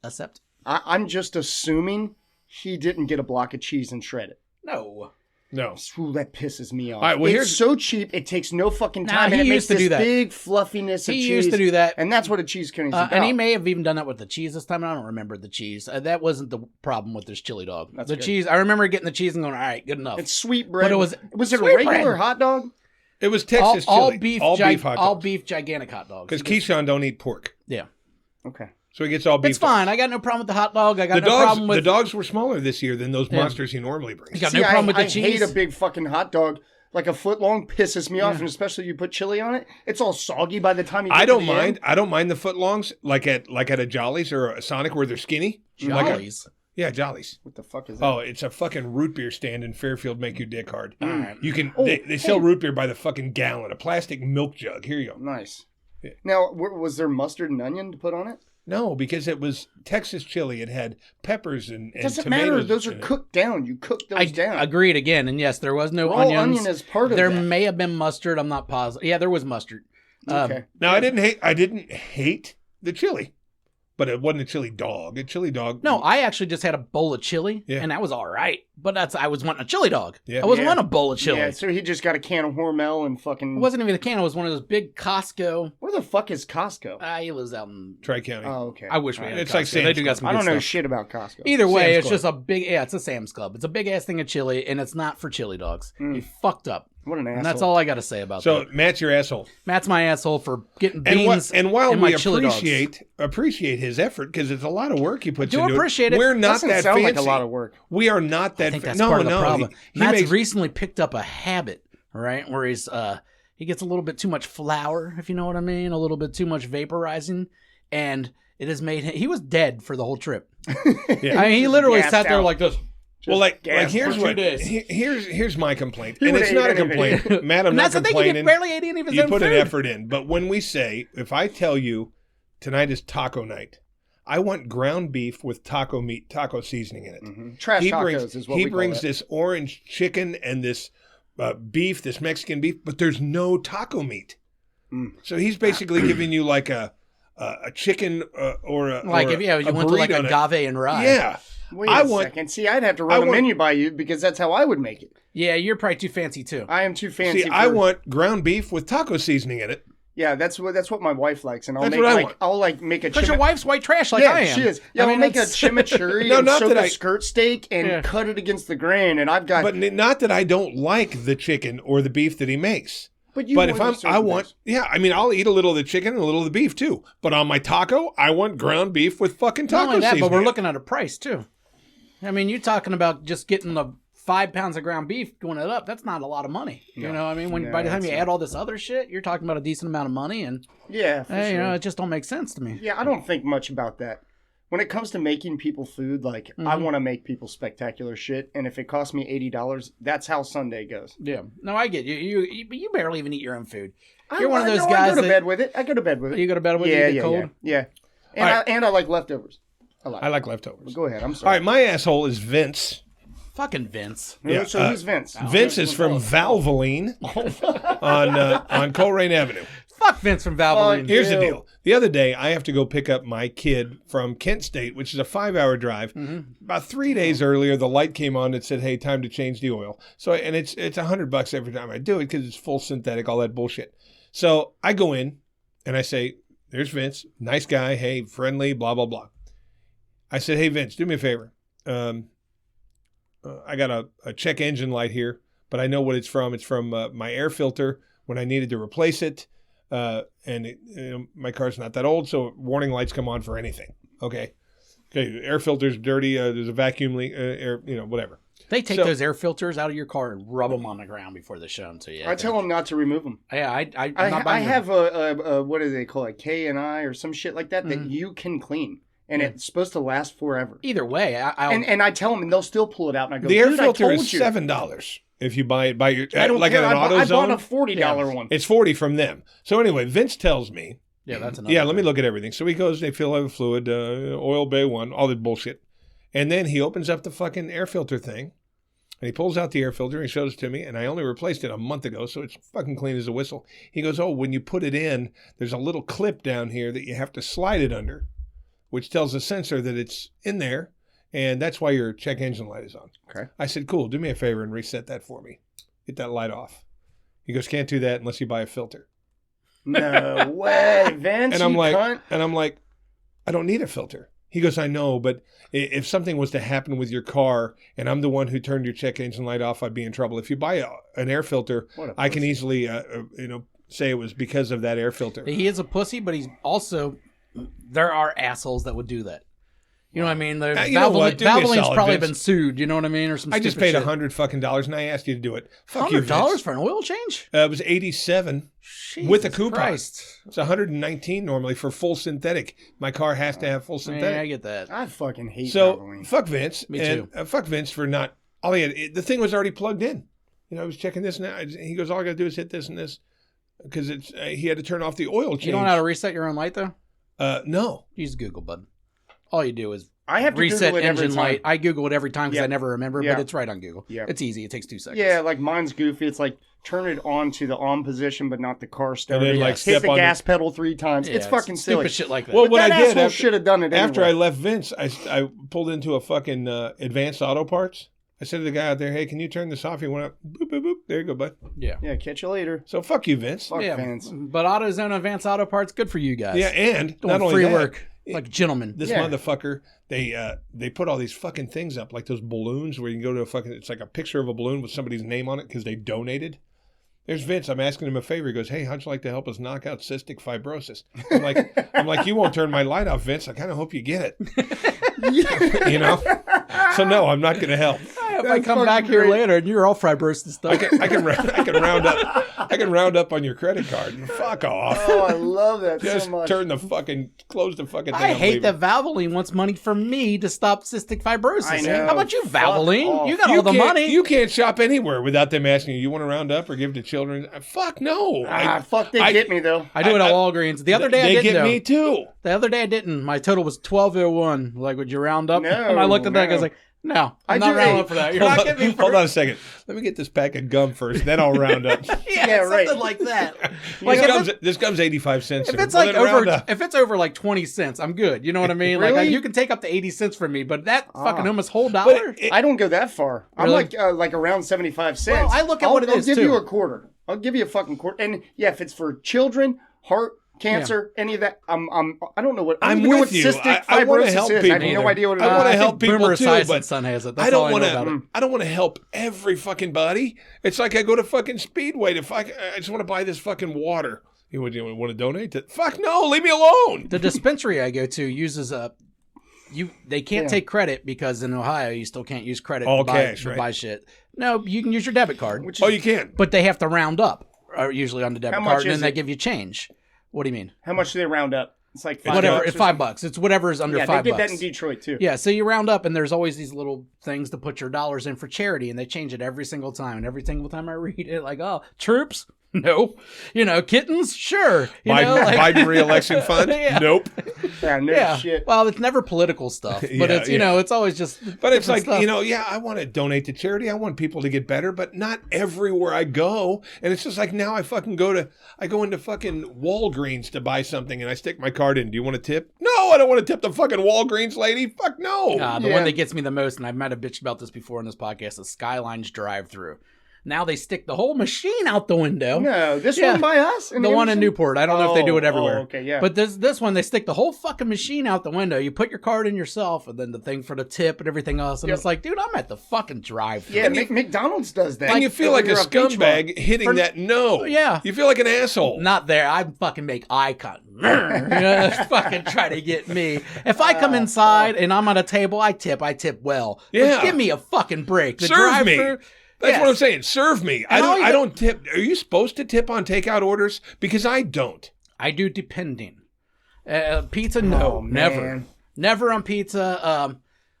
Accept. I'm just assuming he didn't get a block of cheese and shred it. No. No. Ooh, that pisses me off. All right, well, it's here's- so cheap. It takes no fucking Nah, time, he and it makes used to this do that. big fluffiness of He cheese. used to do that. and that's what a cheese cone is about. And he may have even done that with the cheese this time. I don't remember the cheese. That wasn't the problem with this chili dog. That's the good. cheese. I remember getting the cheese and going, all right, good enough. It's sweet bread. But it was it a sweet regular bread. hot dog? It was Texas all chili. beef, all beef hot dogs. all beef gigantic hot dogs. Because Keyshawn don't eat pork, Yeah, Okay. so he gets all beef. it's fine. I got no problem with the hot dog. I got The no dogs, problem with the dogs were smaller this year than those Yeah. monsters he normally You brings. got See, no problem with the I cheese. hate a big fucking hot dog. Like a foot long pisses me off, Yeah. and especially you put chili on it. It's all soggy by the time you get I to don't the mind. end. I don't mind the footlongs like at a Jollies or a Sonic where they're skinny. Like a- Jollies. yeah, Jollies. What the fuck is that? Oh, it's a fucking root beer stand in Fairfield. Make your dick hard. All right. You can. Oh, they sell hey. root beer by the fucking gallon. A plastic milk jug. Here you go. Nice. Now, was there mustard and onion to put on it? No, because it was Texas chili. It had peppers and Doesn't tomatoes. matter. Those are cooked down. You cook those down. Agreed again. And yes, there was no Raw onions. onion is part of there that. may have been mustard. I'm not positive. Yeah, there was mustard. Okay. Now, I didn't hate the chili, but it wasn't a chili dog. A chili dog. No, I actually just had a bowl of chili, Yeah. and that was all right. But I was wanting a chili dog. Yeah. I wasn't Yeah. wanting a bowl of chili. Yeah, so he just got a can of Hormel and fucking... It wasn't even a can. It was one of those big Costco. Where the fuck is Costco? He lives out in... Tri-County. Oh, okay. I wish we had It's Costco. like Sam's They do got Club. some I good don't know stuff. shit about Costco. Either way, Sam's it's Club. just a big... Yeah, it's a Sam's Club. It's a big-ass thing of chili, and it's not for chili dogs. You fucked up. What an asshole. And that's all I got to say about So that. Matt's your asshole. Matt's my asshole for getting And, beans and while in my we chili dogs. appreciate his effort, because it's a lot of work he puts Do into appreciate it. We're not Doesn't that sound fancy. like a lot of work. We are not that. I think that's no, part of the no. problem. He Matt's makes, recently picked up a habit, right, where he gets a little bit too much flour, if you know what I mean, a little bit too much vaporizing, and it has made him... He was dead for the whole trip. Yeah. I mean, he literally Gassed sat there out. like this. well, like gas here's for 2 what days. here's my complaint, He and would've it's not a ate anything. complaint, Matt. I'm And not that's the thing, he complaining. barely ate any of his You own put food. an effort in, but when we say, if I tell you tonight is taco night, I want ground beef with taco meat, taco seasoning in it. Mhm. Trash He tacos brings is what he we call brings it. this orange chicken and this beef, this Mexican beef, but there's no taco meat. So he's basically giving you like a chicken or a Like, or if you went to like burrito on it. agave and rye. Yeah, Wait I a want- second. See, I'd have to run a want- menu by you because that's how I would make it. Yeah, you're probably too fancy, too. I am too fancy. see, I want ground beef with taco seasoning in it. Yeah, that's what my wife likes, and I'll That's make what I like want. I'll like make a. Because your wife's white trash like yeah, I am. she is. Yeah, I mean, I'll make a that's- chimichurri No, and not soak that a I- skirt steak and Yeah. cut it against the grain, and I've got. But not that I don't like the chicken or the beef that he makes. But If I want, yeah, I mean, I'll eat a little of the chicken and a little of the beef too. But on my taco, I want ground beef with fucking Not taco only that, seasoning. but we're looking at a price, too. I mean, you're talking about just getting the 5 pounds of ground beef, going it up. That's not a lot of money. You know what I mean? When No, by the time you it's add all this other shit, you're talking about a decent amount of money, and Yeah, for hey, you sure. know, it just don't make sense to me. Yeah, I don't think much about that. When it comes to making people food, like I want to make people spectacular shit, and if it costs me $80, that's how Sunday goes. Yeah. No, I get you. You barely even eat your own food. I You're one of those I guys go to that bed with it. I go to bed with it. you go to bed with it, yeah, you eat it cold. yeah. And All right. I like leftovers. I like leftovers. Go ahead. I'm All sorry. right, my asshole is Vince. Fucking Vince. Yeah, So who's Vince? Vince is from Valvoline on Coleraine Avenue. Fuck Vince from Valvoline. Here's the Ew. deal. The other day, I have to go pick up my kid from Kent State, which is a 5-hour drive. About 3 days earlier, the light came on that said, "Hey, time to change the oil." So, and it's $100 every time I do it because it's full synthetic, all that bullshit. So I go in and I say, "There's Vince, nice guy, hey, friendly, blah blah blah." I said, "Hey, Vince, do me a favor. I got a check engine light here, but I know what it's from. It's from my air filter when I needed to replace it." My car's not that old, so warning lights come on for anything. Okay, air filter's dirty. There's a vacuum leak. Air, whatever. They take So- those air filters out of your car and rub them on the ground before they show them to you. I tell them not to remove them. Yeah, I'm I not buying have a what do they call it? K&I or some shit like that that you can clean, and it's supposed to last forever. Either way, I'll And I tell them, and they'll still pull it out, and I go, The air "Dude, filter I told is you." $7 if you buy it by your I don't like care. at an I AutoZone. bought a $40 one. It's $40 from them. So anyway, Vince tells me, yeah, that's another. yeah, let me thing. look at everything. So he goes, they fill up fluid, oil bay 1, all the bullshit. And then he opens up the fucking air filter thing, and he pulls out the air filter and he shows it to me, and I only replaced it a month ago, so it's fucking clean as a whistle. He goes, "Oh, when you put it in, there's a little clip down here that you have to slide it under, which tells the sensor that it's in there, and that's why your check engine light is on." Okay. I said, "Cool, do me a favor and reset that for me. Get that light off." He goes, "Can't do that unless you buy a filter." No way, Vince. And I'm you like, cunt. "I don't need a filter." He goes, "I know, but if something was to happen with your car and I'm the one who turned your check engine light off, I'd be in trouble. If you buy an air filter, What a I can pussy. easily, say it was because of that air filter." He is a pussy, but he's also. There are assholes that would do that. You know what I mean? You know what? Do me a Valvoline's solid, probably Vince. been sued. You know what I mean, or some. I just stupid paid shit. $100 and I asked you to do it. Fuck you, $100 Vince. for an oil change? It was $87 Jesus with a coupon. Christ. It's $119 normally for full synthetic. My car has to have full Yeah, I synthetic. get that. I fucking hate So Valvoline. fuck Vince. Me and, too. fuck Vince for not. All he had, the thing was already plugged in. I was checking this now. He goes, "All I got to do is hit this and this." because he had to turn off the oil change. You don't know how to reset your own light though? No. Use Google, bud. All you do is I have to reset Google it every engine time. light. I Google it every time because Yeah. I never remember, Yeah. but it's right on Google. Yeah. It's easy. It takes 2 seconds. Yeah, like mine's goofy. It's like turn it on to the on position, but not the car starter. then, like, hit step the on gas pedal 3 times. Yeah, it's fucking silly. Stupid shit like that. Well, But what that I did asshole after- should have done it After anyway. I left Vince, I pulled into a fucking Advanced Auto Parts. I said to the guy out there, "Hey, can you turn this off?" He went up, boop, boop, boop. There you go, bud. yeah. Yeah, catch you later. So fuck you, Vince. Fuck Yeah, fans. but AutoZone Advanced Auto Parts, good for you guys. Yeah, and Doing not only free that, work like gentlemen. this Yeah. motherfucker, they put all these fucking things up, like those balloons where you can go to a fucking, it's like a picture of a balloon with somebody's name on it because they donated. There's Vince. I'm asking him a favor. He goes, "Hey, how'd you like to help us knock out cystic fibrosis?" I'm like, you won't turn my light off, Vince. I kind of hope you get it. You know? So no, I'm not going to help. If I come back here later and you're all fibrosis stuff. I can round up on your credit card. Fuck off. Oh, I love that Just so much. close the fucking thing. I I'm hate leaving. that Valvoline wants money from me to stop cystic fibrosis. I know. How about you, Fuck Valvoline? off. You got all the money. You can't shop anywhere without them asking you want to round up or give to children. Fuck no. Fuck, they get me though. I do it at Walgreens. The other day I they didn't. get though. me too. The other day I didn't. My total was 1201. Like, would you round up? No, And I looked at that. I was no. like, no, I I'm not do rounding a- up for that. You're not getting me for Hold on a second. Let me get this pack of gum first, then I'll round up. yeah, right. something like that. Like, This gum's 85 cents. if sir. it's Well, like then round over, up. if it's over like 20 cents, I'm good. You know what I mean? Like, Really? you can take up to 80 cents from me, but that fucking Ah. almost whole But dollar. I don't go that far. I'm Really? like around 75 cents. Well, I look at what it I'll is, give too. you a quarter. I'll give you a fucking quarter. And yeah, if it's for children, heart, cancer, any of that, I don't know what. I I'm don't even know with what you. cystic I wanna fibrosis help is. I have people. no idea what it is. I wanna I think help people Boomer too, Esiason's but son has it. That's I don't all I know want about it. to. I don't want to help every fucking body. It's like I go to fucking Speedway I just want to buy this fucking water. You want to donate to? Fuck no, leave me alone. The dispensary I go to uses they can't Yeah. take credit because in Ohio you still can't use credit All to buy, cash, to right? buy shit. No, you can use your debit card, Which is, Oh, you can. but they have to round up, usually on the debit How card, much and then is they it? give you change. What do you mean? how much do they round up? It's like $5 Whatever, or it's something. $5. It's whatever is under Yeah, $5. they did that in Detroit too. Yeah, so you round up, and there's always these little things to put your dollars in for charity, and they change it every single time. And every single time I read it, like, oh, troops? No. Kittens? Sure. Biden re-election fund? Yeah. Nope. Yeah, no Yeah. shit. Well, it's never political stuff, but Yeah, it's it's always just. But it's like, different stuff. yeah, I want to donate to charity. I want people to get better, but not everywhere I go. And it's just like now I go into fucking Walgreens to buy something and I stick my card in. Do you want a tip? No, I don't want to tip the fucking Walgreens lady. Fuck no. The Yeah. one that gets me the most, and I might have bitched about this before in this podcast, is Skyline's drive-through. Now they stick the whole machine out the window. No, this Yeah. one by us? The one in Newport. I don't know if they do it everywhere. Oh, okay, yeah. But this one, they stick the whole fucking machine out the window. You put your card in yourself, and then the thing for the tip and everything else. And Yep. it's like, dude, I'm at the fucking drive-thru. yeah, McDonald's does that. And you feel like a You're beach bum. scumbag hitting that no. Yeah. You feel like an asshole. Not there. I fucking make eye contact. Fucking try to get me. If I come inside and I'm at a table, I tip well. But Yeah. give me a fucking break. The Serve me. drive-thru. That's Yes. what I'm saying. Serve me. And all you I got- don't tip. Are you supposed to tip on takeout orders? Because I don't. I do depending. Pizza, no, Oh, never. man. Never on pizza. I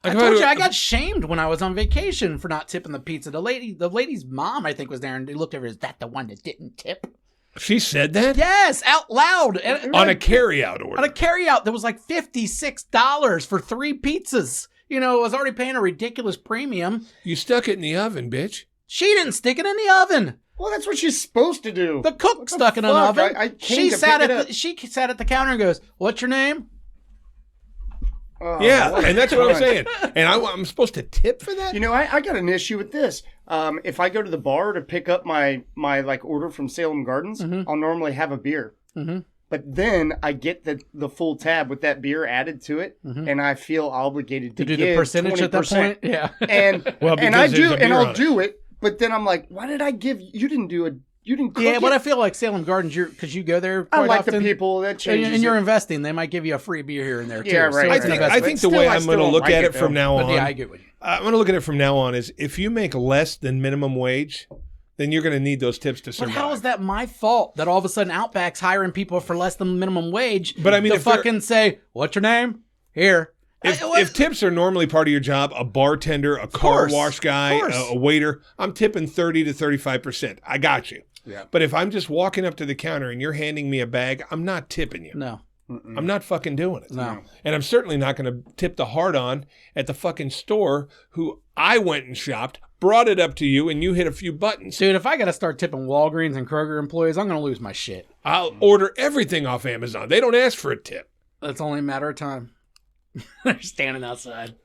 Like, told if you I- I got shamed when I was on vacation for not tipping the pizza. The lady's mom, I think, was there, and they looked at her. Is that the one that didn't tip? She said that Yes, out loud. And, on a carryout order. on a carryout, there was like $56 for 3 pizzas. I was already paying a ridiculous premium. You stuck it in the oven, bitch. She didn't stick it in the oven. Well, that's what she's supposed to do. The cook What the stuck it in the fuck? oven. I came She to sat pick at it up. she sat at the counter and goes, "What's your name?" Oh, Yeah, what a and that's what I'm cunt. saying. And I'm supposed to tip for that? I got an issue with this. If I go to the bar to pick up my like order from Salem Gardens, Mm-hmm. I'll normally have a beer. But then I get the full tab with that beer added to it, and I feel obligated to Mm-hmm. To do give the percentage at that 20%. point? Yeah. And Well, and I because do, there's a and beer I'll on it. do it. But then I'm like, why did I give you? Didn't do it. You didn't cook Yeah, but it. I feel like Salem Gardens, because you go there I quite like often, the people that and, changes and you're it. investing. They might give you a free beer here and there too. Yeah, right, So right, it's an right. I investment. think the Still, way I I'm still going to don't look like at it, it from though. now But on, yeah, I get what you. I'm going to look at it from now on is if you make less than minimum wage, then you're going to need those tips to But survive. how is that my fault that all of a sudden Outback's hiring people for less than minimum wage? But I mean, to if they're- fucking say, "What's your name?" Here. If tips are normally part of your job, a bartender, a car course, wash guy, of course. a waiter, I'm tipping 30 to 35%. I got you. Yeah. But if I'm just walking up to the counter and you're handing me a bag, I'm not tipping you. No. I'm not fucking doing it. No. And I'm certainly not going to tip the hard-on at the fucking store who I went and shopped, brought it up to you, and you hit a few buttons. Dude, if I got to start tipping Walgreens and Kroger employees, I'm going to lose my shit. I'll order everything off Amazon. They don't ask for a tip. That's only a matter of time. They're standing outside.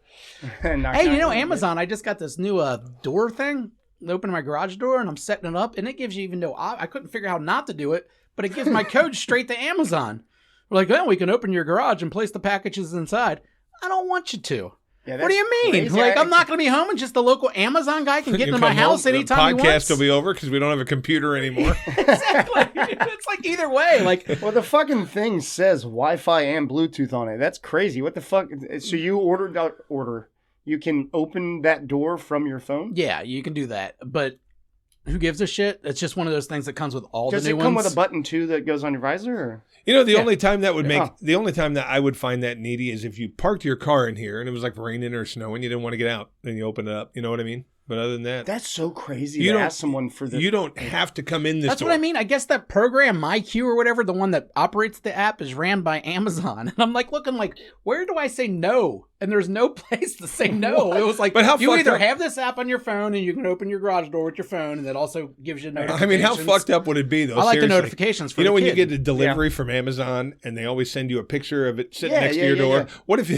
Knock, Hey, you knock, know, knock. Amazon, I just got this new door thing. I open my garage door and I'm setting it up, and it gives you, even though I couldn't figure out how not to do it, but it gives my code straight to Amazon. We're like, oh, we can open your garage and place the packages inside. I don't want you to. Yeah, What do you mean? crazy. Like, I'm not going to be home and just the local Amazon guy can get You into my come house home, anytime he the wants. podcast will be over because we don't have a computer anymore. Exactly. It's like either way. Like, Well, the fucking thing says Wi-Fi and Bluetooth on it. That's crazy. What the fuck? So you order. You can open that door from your phone? yeah, you can do that. But who gives a shit? It's just one of those things that comes with all Does the it new come ones. with a button too that goes on your visor? Or? You know, the Yeah. only time that would make Yeah. the only time that I would find that needy is if you parked your car in here and it was like raining or snowing, you didn't want to get out, and you open it up. You know what I mean? But other than that, That's so crazy You to don't- ask someone for the. you don't have to come in this That's door. what I mean. I guess that program, MyQ or whatever, the one that operates the app, is ran by Amazon. And I'm like looking like, where do I say no? And there's no place to say no. It was like, But how you fucked either up- have this app on your phone and you can open your garage door with your phone, and it also gives you notifications. I mean, how fucked up would it be though? I like Seriously. the notifications for You know the when you kid. get a delivery from Amazon and they always send you a picture of it sitting Yeah, next yeah, to your yeah, door? yeah. What if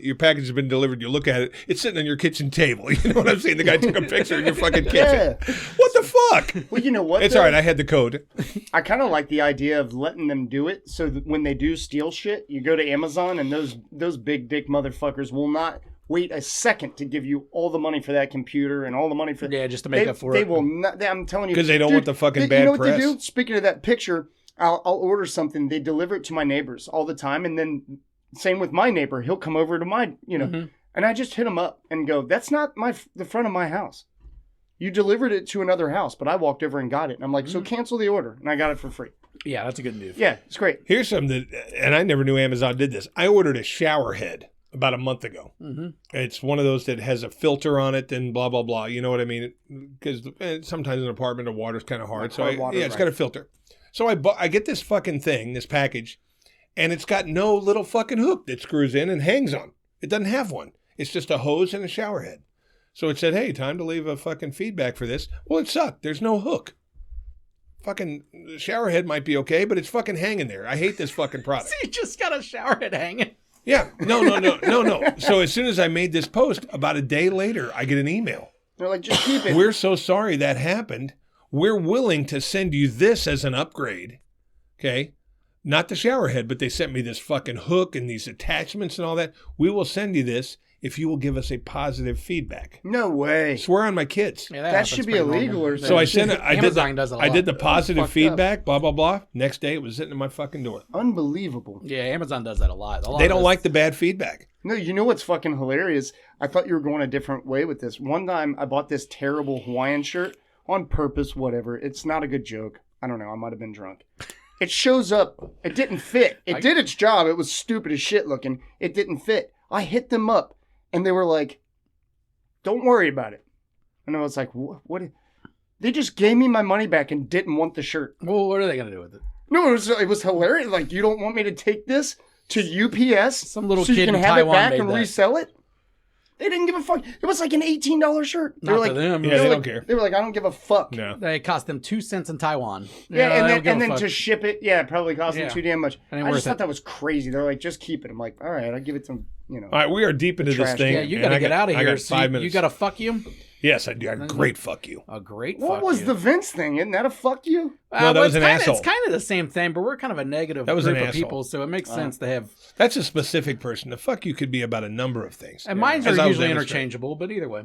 your package has been delivered? You look at it, it's sitting on your kitchen table. You know what I'm saying? The guy took a picture in your fucking kitchen. Yeah. What the fuck? Well, you know what? It's though? all right. I had the code. I kind of like the idea of letting them do it, so that when they do steal shit, you go to Amazon, and those big dick motherfuckers will not wait a second to give you all the money for that computer and all the money for Yeah, just to make up for they it. will not. I'm telling you, 'Cause they don't dude, want the fucking you bad know what press. they do? Speaking of that picture, I'll order something. They deliver it to my neighbors all the time, and then same with my neighbor. He'll come over to my, Mm-hmm. and I just hit him up and go, "That's not the front of my house. You delivered it to another house, but I walked over and got it." And I'm like, Mm-hmm. "So cancel the order," and I got it for free. Yeah, that's a good move. Yeah, it's great. Here's something that, and I never knew Amazon did this. I ordered a shower head about a month ago. Mm-hmm. It's one of those that has a filter on it and blah, blah, blah. You know what I mean? Because sometimes in an apartment, the water's kind of hard. Like So, hard water, it's right. got a filter. So I get this fucking thing, this package, and it's got no little fucking hook that screws in and hangs on. It doesn't have one. It's just a hose and a shower head. So it said, hey, time to leave a fucking feedback for this. Well, it sucked. There's no hook. Fucking the shower head might be okay, but it's fucking hanging there. I hate this fucking product. So you just got a shower head hanging. Yeah. No. So as soon as I made this post, about a day later, I get an email. They're like, "Just keep it." We're so sorry that happened. We're willing to send you this as an upgrade. Okay. Not the shower head, but they sent me this fucking hook and these attachments and all that. We will send you this if you will give us a positive feedback. No way. Swear on my kids. Yeah, That happens should be pretty illegal normal. or So I something. sent it. Amazon does it a I lot. did the positive fucked up. feedback, blah, blah, blah. Next day it was sitting at my fucking door. Unbelievable. Yeah, Amazon does that a lot. They don't like the bad feedback. No, you know what's fucking hilarious? I thought you were going a different way with this. One time I bought this terrible Hawaiian shirt on purpose, whatever. It's not a good joke. I don't know. I might have been drunk. It shows up. It didn't fit. It did its job. It was stupid as shit looking. It didn't fit. I hit them up and they were like, "Don't worry about it." And I was like, what? They just gave me my money back and didn't want the shirt. Well, what are they going to do with it? No, it was hilarious. Like, you don't want me to take this to UPS Some little so you kid can in have Taiwan it back made and that. resell it? They didn't give a fuck. It was like an $18 shirt. They Not were to like, them. Yeah, they they were don't like, care. They were like, "I don't give a fuck." No. They cost them 2 cents in Taiwan. Yeah, they don't give and a then fuck. to ship it, yeah, it probably cost Yeah. them too damn much. It ain't I worth just thought it. that was crazy. They're like, "Just keep it." I'm like, "All right, I'll give it to All right, we are deep into this Trash. thing. Yeah, you and got to I get out of I here. got So 5 you minutes. got to fuck you. Yes, I do. A great fuck you. A great. What fuck was you. the Vince thing? Isn't that a fuck you? No, that well, was an it's asshole. It's kind of the same thing, but we're kind of a negative That was group an of asshole. people, so it makes sense to have. That's a specific person. The fuck you could be about a number of things. And mine As are I was usually demonstrating. interchangeable, but either way.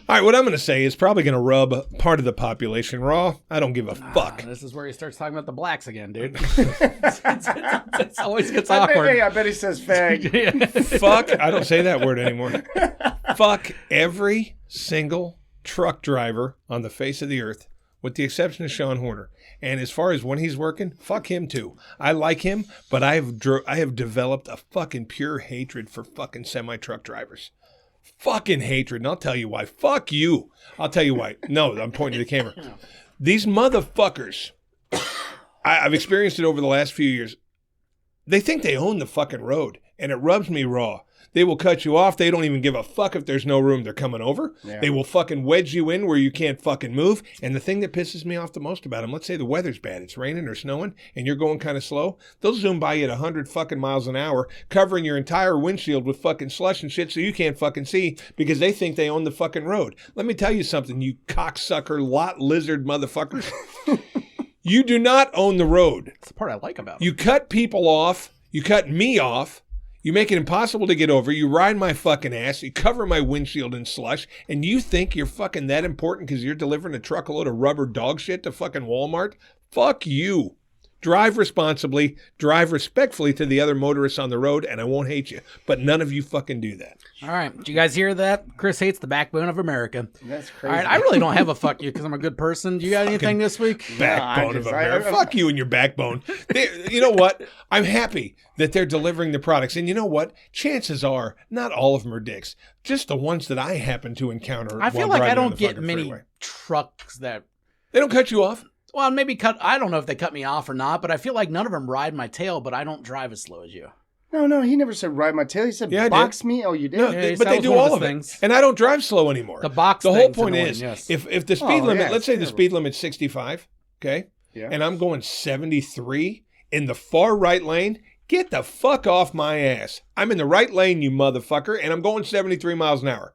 All right, what I'm going to say is probably going to rub part of the population raw. I don't give a fuck. This is where he starts talking about the blacks again, dude. It always gets awkward. I bet he says fag. Fuck. I don't say that word anymore. Fuck every single truck driver on the face of the earth with the exception of Sean Horner. And as far as when he's working, fuck him too. I like him, but I have developed a fucking pure hatred for fucking semi-truck drivers. Fucking hatred. And I'll tell you why. Fuck you. I'll tell you why. No, I'm pointing to the camera. These motherfuckers, I've experienced it over the last few years. They think they own the fucking road, and it rubs me raw. They will cut you off. They don't even give a fuck if there's no room. They're coming over. Yeah. They will fucking wedge you in where you can't fucking move. And the thing that pisses me off the most about them, let's say the weather's bad, it's raining or snowing, and you're going kind of slow. They'll zoom by you at 100 fucking miles an hour, covering your entire windshield with fucking slush and shit so you can't fucking see because they think they own the fucking road. Let me tell you something, you cocksucker lot lizard motherfuckers. You do not own the road. That's the part I like about it. You cut people off. You cut me off. You make it impossible to get over. You ride my fucking ass. You cover my windshield in slush. And you think you're fucking that important because you're delivering a truckload of rubber dog shit to fucking Walmart? Fuck you. Drive responsibly. Drive respectfully to the other motorists on the road, and I won't hate you. But none of you fucking do that. All right. Did you guys hear that? Chris hates the backbone of America. That's crazy. All right. I really don't have a fuck you because I'm a good person. Do you got anything this week? Backbone of America. Fuck you and your backbone. You know what? I'm happy that they're delivering the products. And you know what? Chances are not all of them are dicks. Just the ones that I happen to encounter. I feel like I don't get many trucks that... They don't cut you off? Well, maybe I don't know if they cut me off or not, but I feel like none of them ride my tail, but I don't drive as slow as you. No, he never said ride my tail. He said box me. Oh, you did? No, but they do all of it. And I don't drive slow anymore. The whole point is, if the speed limit, let's say the speed limit's 65, okay? Yeah. And I'm going 73 in the far right lane, get the fuck off my ass. I'm in the right lane, you motherfucker, and I'm going 73 miles an hour.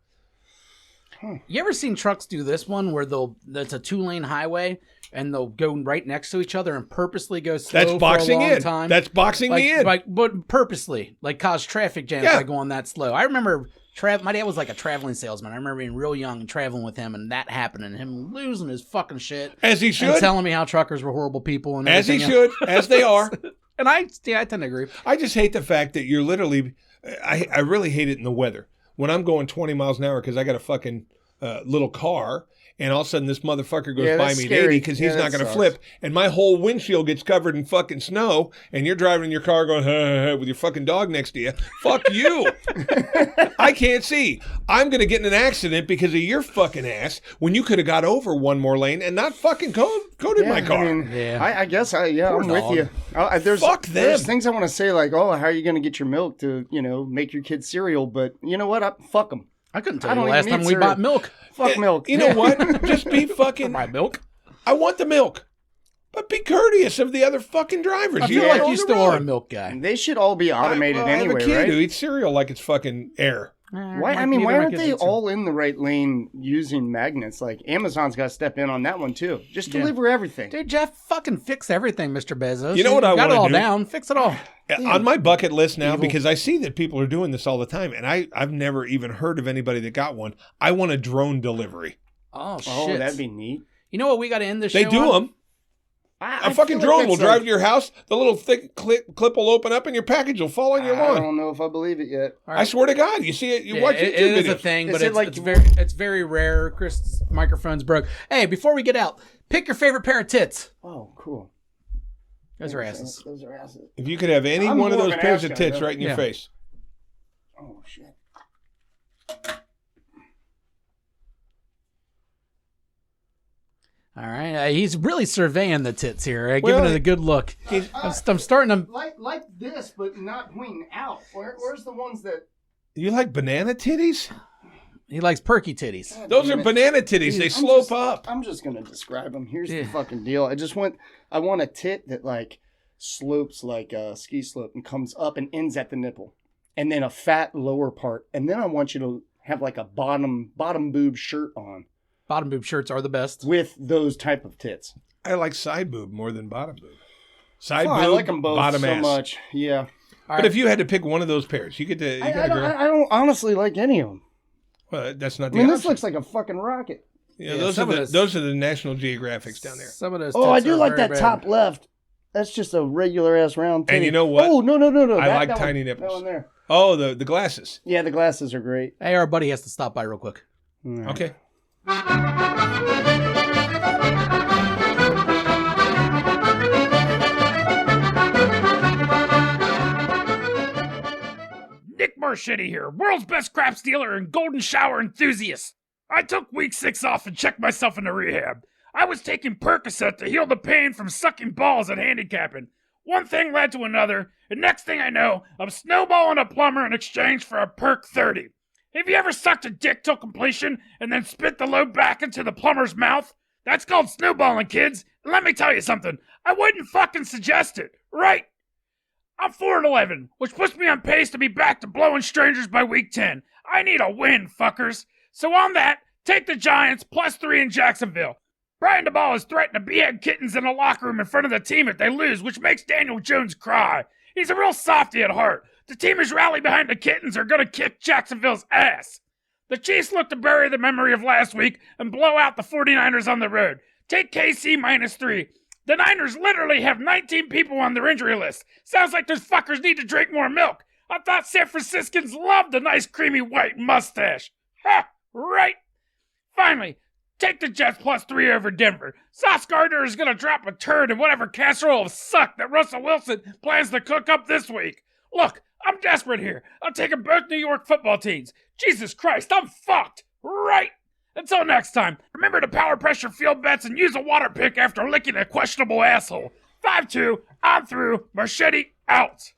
You ever seen trucks do this one where that's a 2-lane highway and they'll go right next to each other and purposely go slow That's boxing for a long in. time? That's boxing me in. But purposely, cause traffic jams by going that slow. I remember my dad was like a traveling salesman. I remember being real young and traveling with him and that happening and him losing his fucking shit. As he should. And telling me how truckers were horrible people and everything. As he should. As they are. And I tend to agree. I just hate the fact that you're literally, I really hate it in the weather. When I'm going 20 miles an hour because I got a fucking little car, and all of a sudden this motherfucker goes by me at 80 because he's not going to flip, and my whole windshield gets covered in fucking snow, and you're driving in your car going, with your fucking dog next to you. Fuck you. I can't see. I'm going to get in an accident because of your fucking ass when you could have got over one more lane and not fucking coded my car. I guess, I'm with you. Fuck them. There's things I want to say like, how are you going to get your milk to, make your kids cereal? But you know what? Fuck them. I couldn't tell you the last time we bought milk. Fuck milk. You know what? Just be fucking... Buy milk? I want the milk. But be courteous of the other fucking drivers. I feel like you still are a milk guy. They should all be automated anyway, I have a kid right? who eats cereal like it's fucking air. Why aren't they all in the right lane using magnets? Like, Amazon's got to step in on that one, too. Just deliver everything. Dude, Jeff, fucking fix everything, Mr. Bezos. You know what I want to do? Got it all down. Fix it all. On my bucket list now, because I see that people are doing this all the time, and I've never even heard of anybody that got one. I want a drone delivery. Oh, shit. Oh, that'd be neat. You know what we got to end this show They do them. A fucking drone will drive to your house. The little thick clip will open up, and your package will fall on your lawn. I don't know if I believe it yet. Right. I swear to God, you see it. You watch YouTube videos. It is a thing, but it's very rare. Chris' microphone's broke. Hey, before we get out, pick your favorite pair of tits. Oh, cool. Those are asses. Those are asses. If you could have any one of those pairs of tits right in your face. Oh, shit. All right, he's really surveying the tits here, giving it a good look. I'm starting to like this, but not pointing out. Where's the ones that you like? Banana titties? He likes perky titties. Those are banana titties. Dude, they slope up. I'm just gonna describe them. Here's the fucking deal. I want a tit that like slopes like a ski slope and comes up and ends at the nipple, and then a fat lower part, and then I want you to have like a bottom boob shirt on. Bottom boob shirts are the best. With those type of tits. I like side boob more than bottom boob. Side boob, I like them both bottom so ass. Much. Yeah. But if you had to pick one of those pairs, you get to. I don't honestly like any of them. Well, that's not the option. This looks like a fucking rocket. Yeah, those are the National Geographics down there. Some of those. I do like that top left. That's just a regular ass round titty. And you know what? Oh, no. I like tiny nipples. That one there. Oh, the glasses. Yeah, the glasses are great. Hey, our buddy has to stop by real quick. Right. Okay. Marchetti here, world's best crap stealer and golden shower enthusiast. I took week 6 off and checked myself into rehab. I was taking Percocet to heal the pain from sucking balls and handicapping. One thing led to another, and next thing I know, I'm snowballing a plumber in exchange for a Perk 30. Have you ever sucked a dick till completion and then spit the load back into the plumber's mouth? That's called snowballing, kids. And let me tell you something, I wouldn't fucking suggest it, right? I'm 4-11, which puts me on pace to be back to blowing strangers by week 10. I need a win, fuckers. So on that, take the Giants +3 in Jacksonville. Brian DeBall has threatened to behead kittens in the locker room in front of the team if they lose, which makes Daniel Jones cry. He's a real softy at heart. The team is rallied behind the kittens are going to kick Jacksonville's ass. The Chiefs look to bury the memory of last week and blow out the 49ers on the road. Take KC -3. The Niners literally have 19 people on their injury list. Sounds like those fuckers need to drink more milk. I thought San Franciscans loved a nice creamy white mustache. Ha! Right? Finally, take the Jets +3 over Denver. Sauce Gardner is going to drop a turd in whatever casserole of suck that Russell Wilson plans to cook up this week. Look, I'm desperate here. I'm taking both New York football teams. Jesus Christ, I'm fucked. Right? Until next time, remember to power pressure field bets and use a water pick after licking a questionable asshole. 5-2, on through, Marchetti out.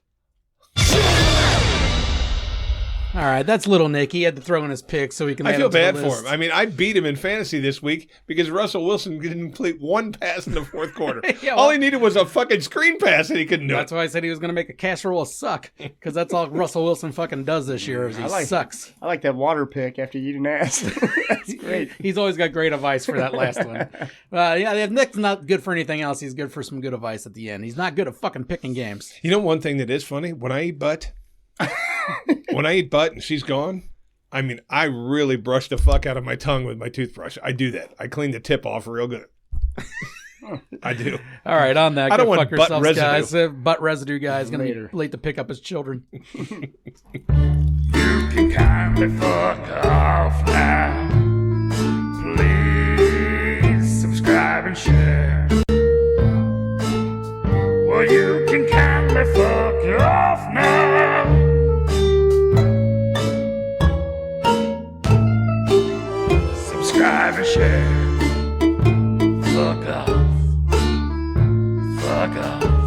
All right, that's little Nick. He had to throw in his pick so he can. I add feel him to the bad for list. him. I mean, I beat him in fantasy this week because Russell Wilson didn't complete one pass in the fourth quarter. Yeah, all he needed was a fucking screen pass, and he couldn't do That's it. why I said he was going to make a casserole suck, because that's all Russell Wilson fucking does this year. Is he sucks. I like that water pick after you didn't ask. That's great. He's always got great advice for that last one. Yeah, if Nick's not good for anything else, he's good for some good advice at the end. He's not good at fucking picking games. You know one thing that is funny? When I eat butt, and she's gone, I mean, I really brush the fuck out of my tongue with my toothbrush. I do that. I clean the tip off real good. I do. All right, on that. I don't go want fuck butt yourselves, residue. guys. Butt residue guys going to be late to pick up his children. You can kindly fuck off now. Please subscribe and share. Well, you can kindly fuck off now. Subscribe and share. Fuck off. Fuck off.